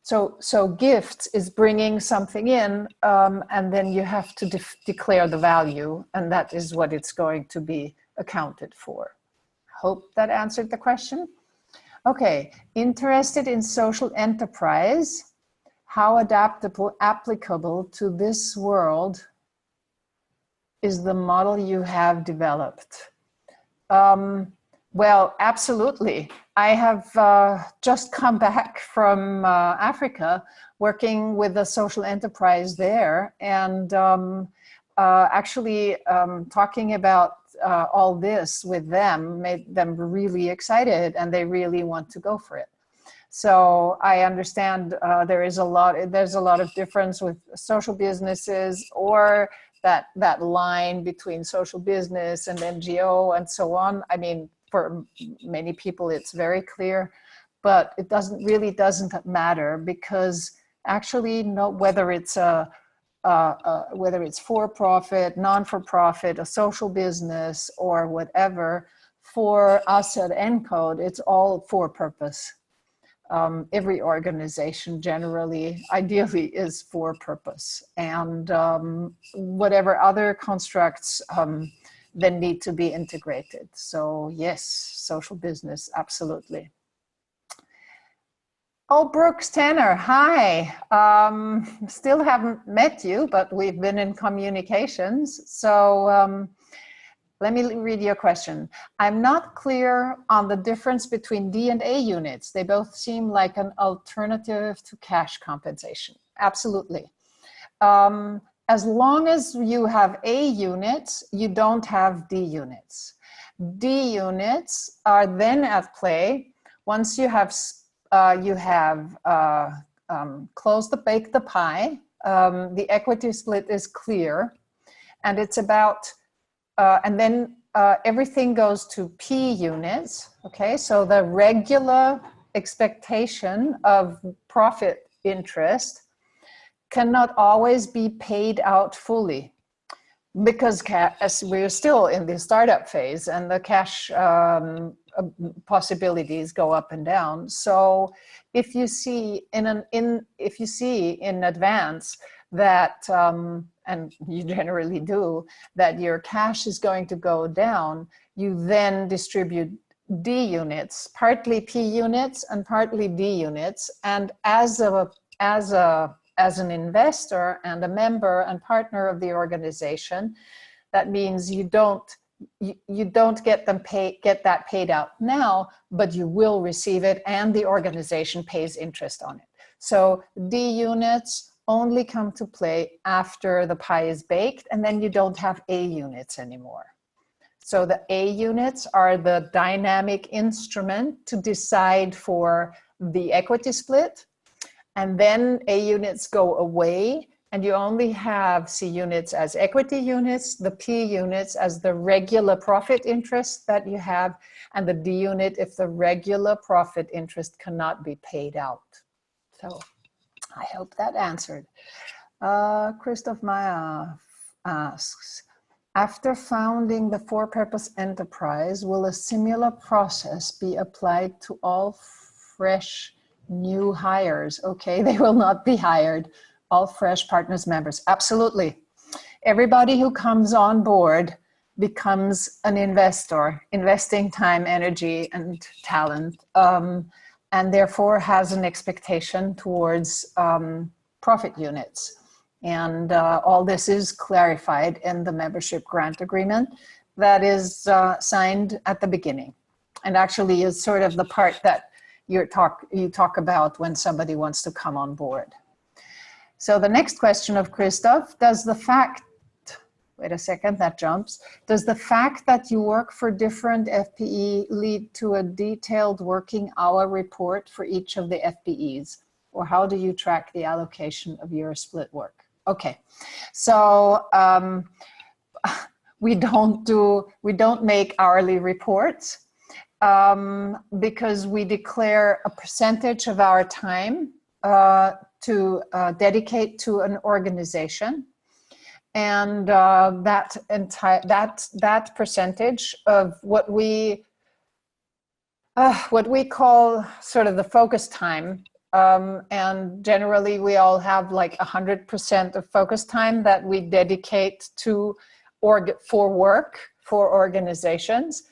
So gifts is bringing something in, and then you have to declare the value, and that is what it's going to be accounted for. Hope that answered the question. Okay, interested in social enterprise. how adaptable, applicable to this world is the model you have developed? Well, absolutely. I have just come back from Africa, working with a social enterprise there, and actually talking about all this with them made them really excited, and they really want to go for it. So I understand there's a lot of difference with social businesses, or that line between social business and NGO and so on. I mean, for many people it's very clear, but it really doesn't matter, because actually whether it's for-profit, non-for-profit, a social business, or whatever, for us at ENCODE, it's all for purpose. Every organization generally, ideally, is for purpose, and whatever other constructs then need to be integrated. So yes, social business, absolutely. Oh, Brooks Tanner, hi. Still haven't met you, but we've been in communications. So let me read your question. I'm not clear on the difference between D and A units. They both seem like an alternative to cash compensation. Absolutely. As long as you have A units, you don't have D units. D units are then at play once you have baked the pie. The equity split is clear, and it's about and then everything goes to P units, okay? So the regular expectation of profit interest cannot always be paid out fully, because as we're still in the startup phase and the cash possibilities go up and down. So if you see in advance that, and you generally do, that your cash is going to go down, you then distribute D units, partly P units and partly D units. And as an investor and a member and partner of the organization, that means you don't get that paid out now, but you will receive it, and the organization pays interest on it. So D units only come to play after the pie is baked, and then you don't have A units anymore. So the A units are the dynamic instrument to decide for the equity split, and then A units go away, and you only have C units as equity units, the P units as the regular profit interest that you have, and the D unit if the regular profit interest cannot be paid out. So I hope that answered. Christoph Meyer asks, after founding the for-purpose enterprise, will a similar process be applied to all fresh new hires? Okay, they will not be hired. All fresh partners members, absolutely. Everybody who comes on board becomes an investor, investing time, energy, and talent, and therefore has an expectation towards profit units. And all this is clarified in the membership grant agreement that is signed at the beginning, and actually is sort of the part that you talk about when somebody wants to come on board. So the next question of Christoph, does the fact that you work for different FPE lead to a detailed working hour report for each of the FPEs? Or how do you track the allocation of your split work? Okay, so we don't make hourly reports because we declare a percentage of our time to dedicate to an organization, and that percentage of what we call sort of the focus time, and generally we all have like 100% of focus time that we dedicate to work for organizations,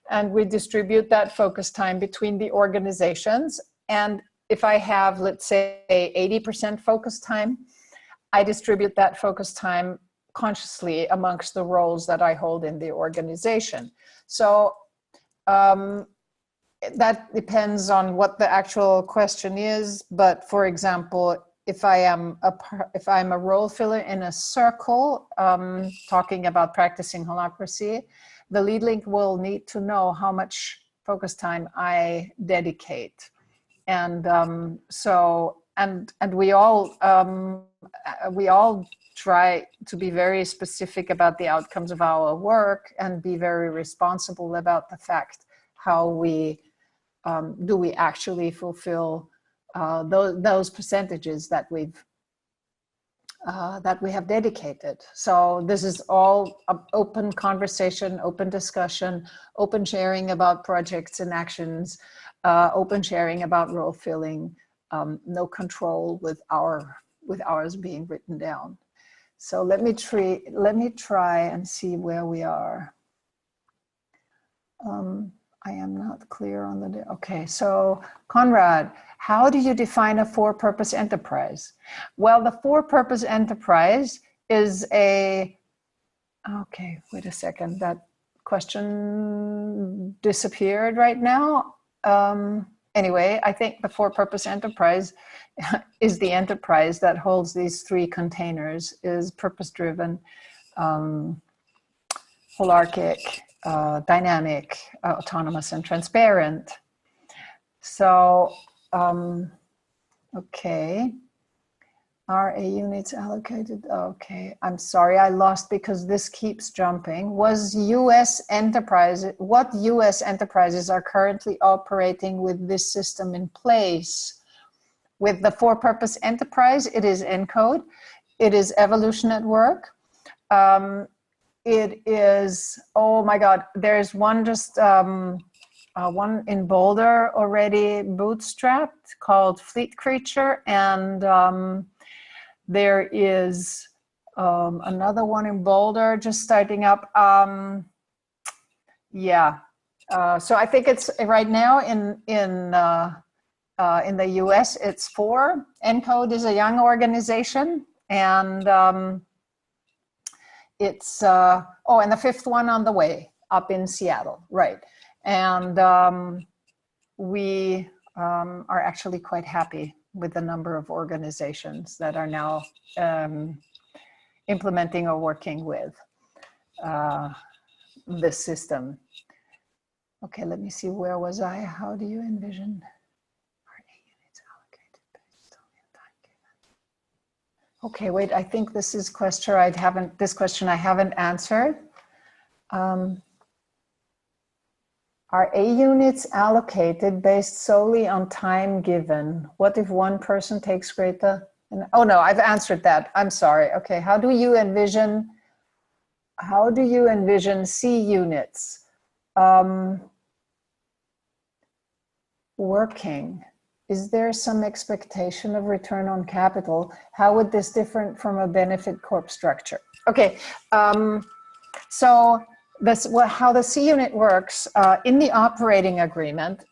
and we distribute that focus time between the organizations, and if I have, let's say, 80% focus time, I distribute that focus time consciously amongst the roles that I hold in the organization. So that depends on what the actual question is. But for example, if I'm a role filler in a circle, talking about practicing holacracy, the lead link will need to know how much focus time I dedicate. And we all try to be very specific about the outcomes of our work and be very responsible about the fact how we do we actually fulfill those percentages that we have dedicated. So this is all open conversation, open discussion, open sharing about projects and actions, open sharing about role filling, no control with ours being written down. So let me try and see where we are. I am not clear on the, okay, so Conrad, how do you define a for-purpose enterprise? Well, the for-purpose enterprise is okay, wait a second, that question disappeared right now. Anyway, I think the for-purpose enterprise is the enterprise that holds these three containers, is purpose-driven, holarchic, dynamic, autonomous, and transparent. So, okay. Are A units allocated? Okay, I'm sorry, I lost because this keeps jumping. Was US enterprise, what US enterprises are currently operating with this system in place? With the for-purpose enterprise, it is Encode, it is Evolution at Work. It is, oh my God, there's one just, one in Boulder already bootstrapped called Fleet Creature, and there is another one in Boulder just starting up. Yeah, so I think it's right now in the US, it's 4. Encode is a young organization, and it's, oh, and the 5th one on the way up in Seattle, right. And we are actually quite happy with the number of organizations that are now implementing or working with this system. Okay, let me see, where was I? How do you envision? Okay, wait, I think this is question this question I haven't answered. Are A units allocated based solely on time given? What if one person takes greater? Oh no, I've answered that. I'm sorry. Okay, how do you envision C units working? Is there some expectation of return on capital? How would this differ from a benefit corp structure? Okay, so how the C unit works, in the operating agreement,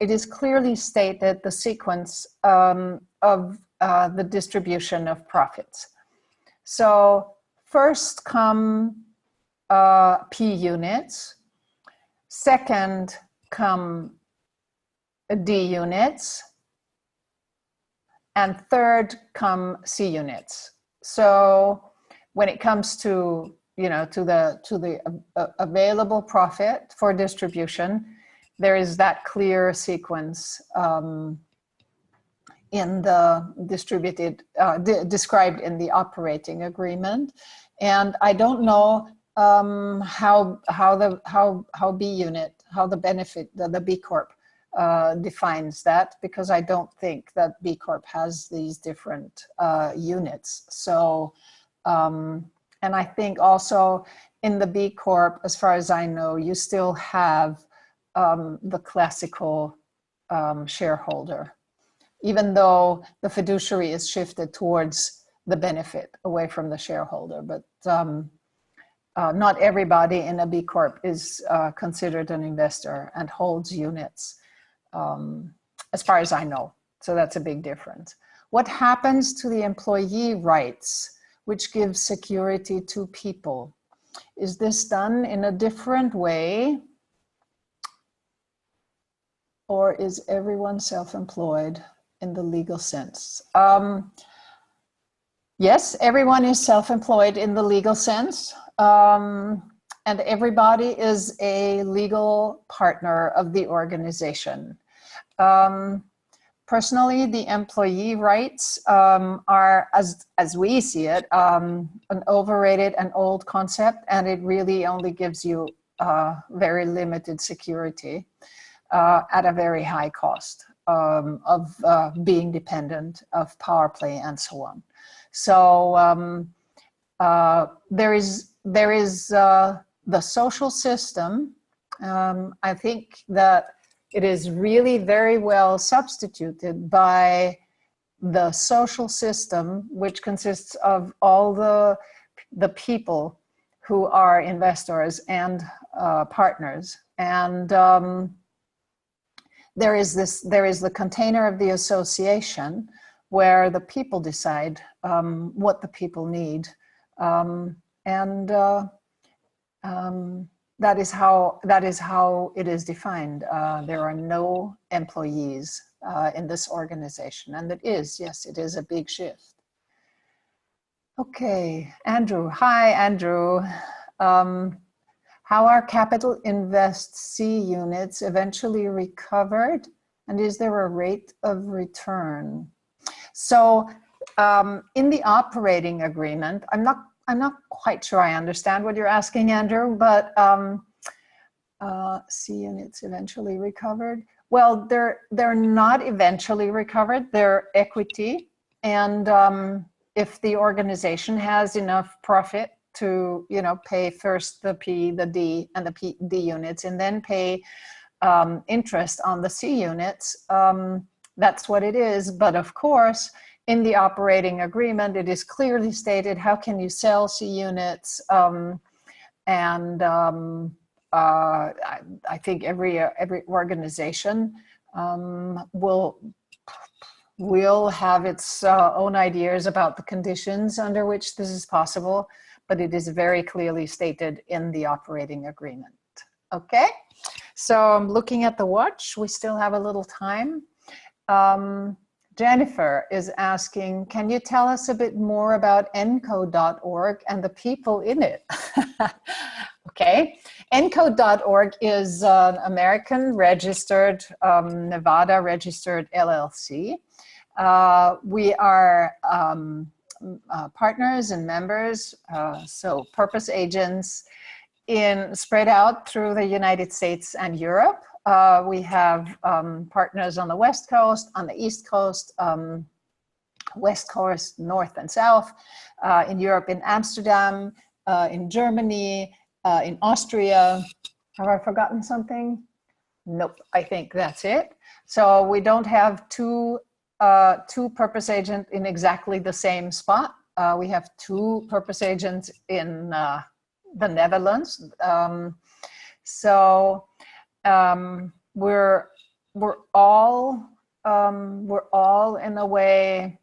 it is clearly stated the sequence of the distribution of profits. So first come P units, second come D units, and third come C units. So when it comes to, you know, to the available profit for distribution, there is that clear sequence in the described in the operating agreement. And I don't know how B unit, how the benefit, the B Corp defines that, because I don't think that B Corp has these different units. So, and I think also in the B Corp, as far as I know, you still have the classical shareholder, even though the fiduciary is shifted towards the benefit away from the shareholder. But not everybody in a B Corp is considered an investor and holds units, as far as I know. So that's a big difference. What happens to the employee rights, which gives security to people? Is this done in a different way? Or is everyone self-employed in the legal sense? Yes, everyone is self-employed in the legal sense. And everybody is a legal partner of the organization. Personally, the employee rights are, as we see it, an overrated and old concept, and it really only gives you very limited security at a very high cost of being dependent, of power play, and so on. So there is the social system. I think that it is really very well substituted by the social system, which consists of all the people who are investors and partners. And there is the container of the association where the people decide what the people need. That is how it is defined. There are no employees in this organization, and yes, it is a big shift. Okay, Andrew. Hi, Andrew. How are capital invest C units eventually recovered, and is there a rate of return? So in the operating agreement, I'm not quite sure I understand what you're asking, Andrew, but C units eventually recovered. Well, they're not eventually recovered, they're equity. And if the organization has enough profit to, pay first the P, the D, and the D units, and then pay interest on the C units, that's what it is. But of course, in the operating agreement, it is clearly stated how can you sell C units, I think every organization will have its own ideas about the conditions under which this is possible, but it is very clearly stated in the operating agreement. Okay, so I'm looking at the watch. We still have a little time. Jennifer is asking, can you tell us a bit more about encode.org and the people in it? Okay, encode.org is an American registered, Nevada registered LLC. We are partners and members, so purpose agents spread out through the United States and Europe. We have partners on the West Coast, on the East Coast, West Coast, North and South, in Europe, in Amsterdam, in Germany, in Austria. Have I forgotten something? Nope, I think that's it. So we don't have two purpose agents in exactly the same spot. We have two purpose agents in the Netherlands. We're all in a way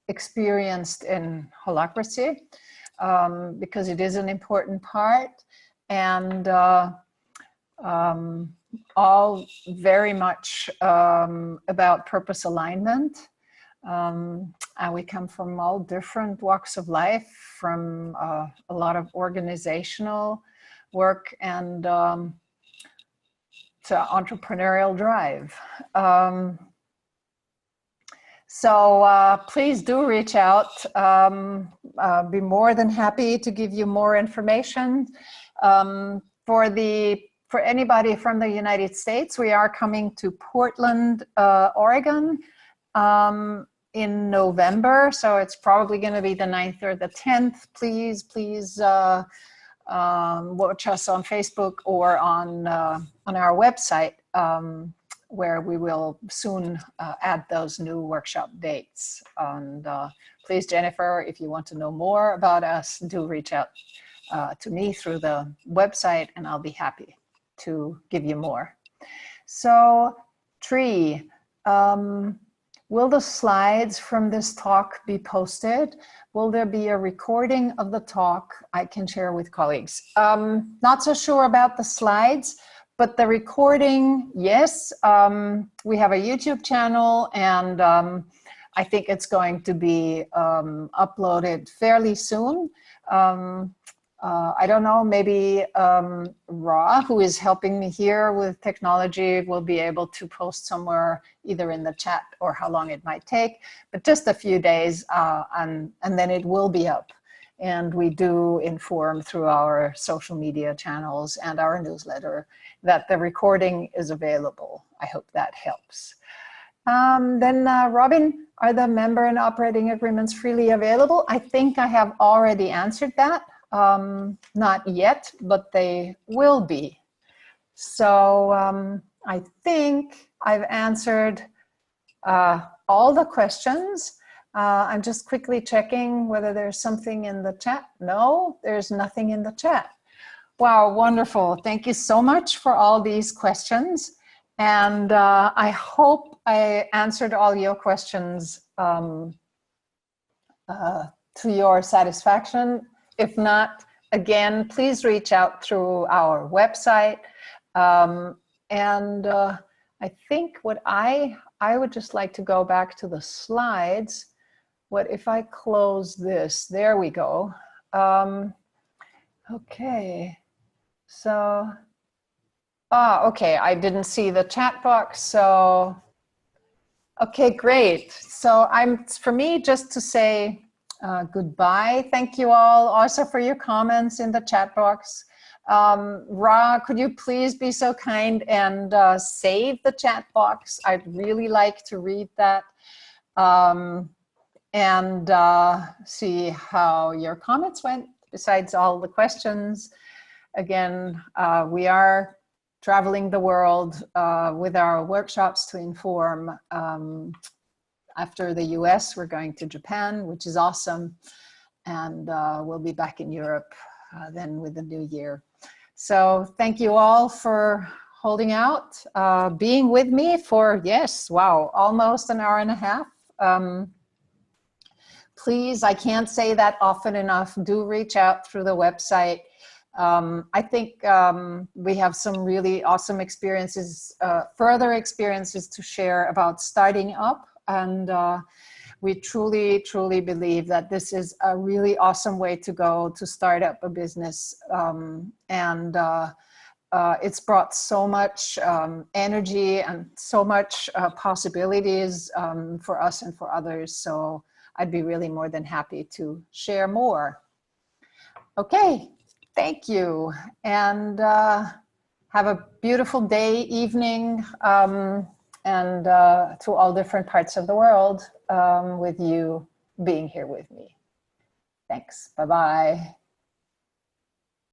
experienced in holacracy because it is an important part, and all very much about purpose alignment. And we come from all different walks of life, from a lot of organizational work and to entrepreneurial drive. So please do reach out. Be more than happy to give you more information. For anybody from the United States, we are coming to Portland, Oregon in November. So it's probably going to be the 9th or the 10th. Please watch us on Facebook or on our website, where we will soon add those new workshop dates. And please, Jennifer, if you want to know more about us, do reach out to me through the website, and I'll be happy to give you more. So, Tree, Will the slides from this talk be posted? Will there be a recording of the talk I can share with colleagues? Not so sure about the slides, but the recording, yes. We have a YouTube channel, and I think it's going to be uploaded fairly soon. I don't know, maybe Ra, who is helping me here with technology, will be able to post somewhere either in the chat or how long it might take, but just a few days and then it will be up. And we do inform through our social media channels and our newsletter that the recording is available. I hope that helps. Then Robin, are the member and operating agreements freely available? I think I have already answered that. Not yet, but they will be. So I think I've answered all the questions. I'm just quickly checking whether there's something in the chat. No, there's nothing in the chat. Wow, wonderful. Thank you so much for all these questions. And I hope I answered all your questions to your satisfaction. If not, again, please reach out through our website. I think what I would just like to go back to the slides. What if I close this? There we go. Okay, so, okay, I didn't see the chat box, so, okay, great. So for me, just to say, goodbye. Thank you all also for your comments in the chat box. Ra, could you please be so kind and save the chat box? I'd really like to read that and see how your comments went besides all the questions. Again, we are traveling the world with our workshops to inform. After the US, we're going to Japan, which is awesome. And we'll be back in Europe then with the new year. So thank you all for holding out, being with me for, yes, wow, almost an hour and a half. Please, I can't say that often enough, do reach out through the website. I think we have some really awesome experiences, further experiences to share about starting up. And we truly, truly believe that this is a really awesome way to go to start up a business. It's brought so much energy and so much possibilities for us and for others. So I'd be really more than happy to share more. Okay, thank you. And have a beautiful day, evening. And to all different parts of the world with you being here with me. Thanks. Bye-bye.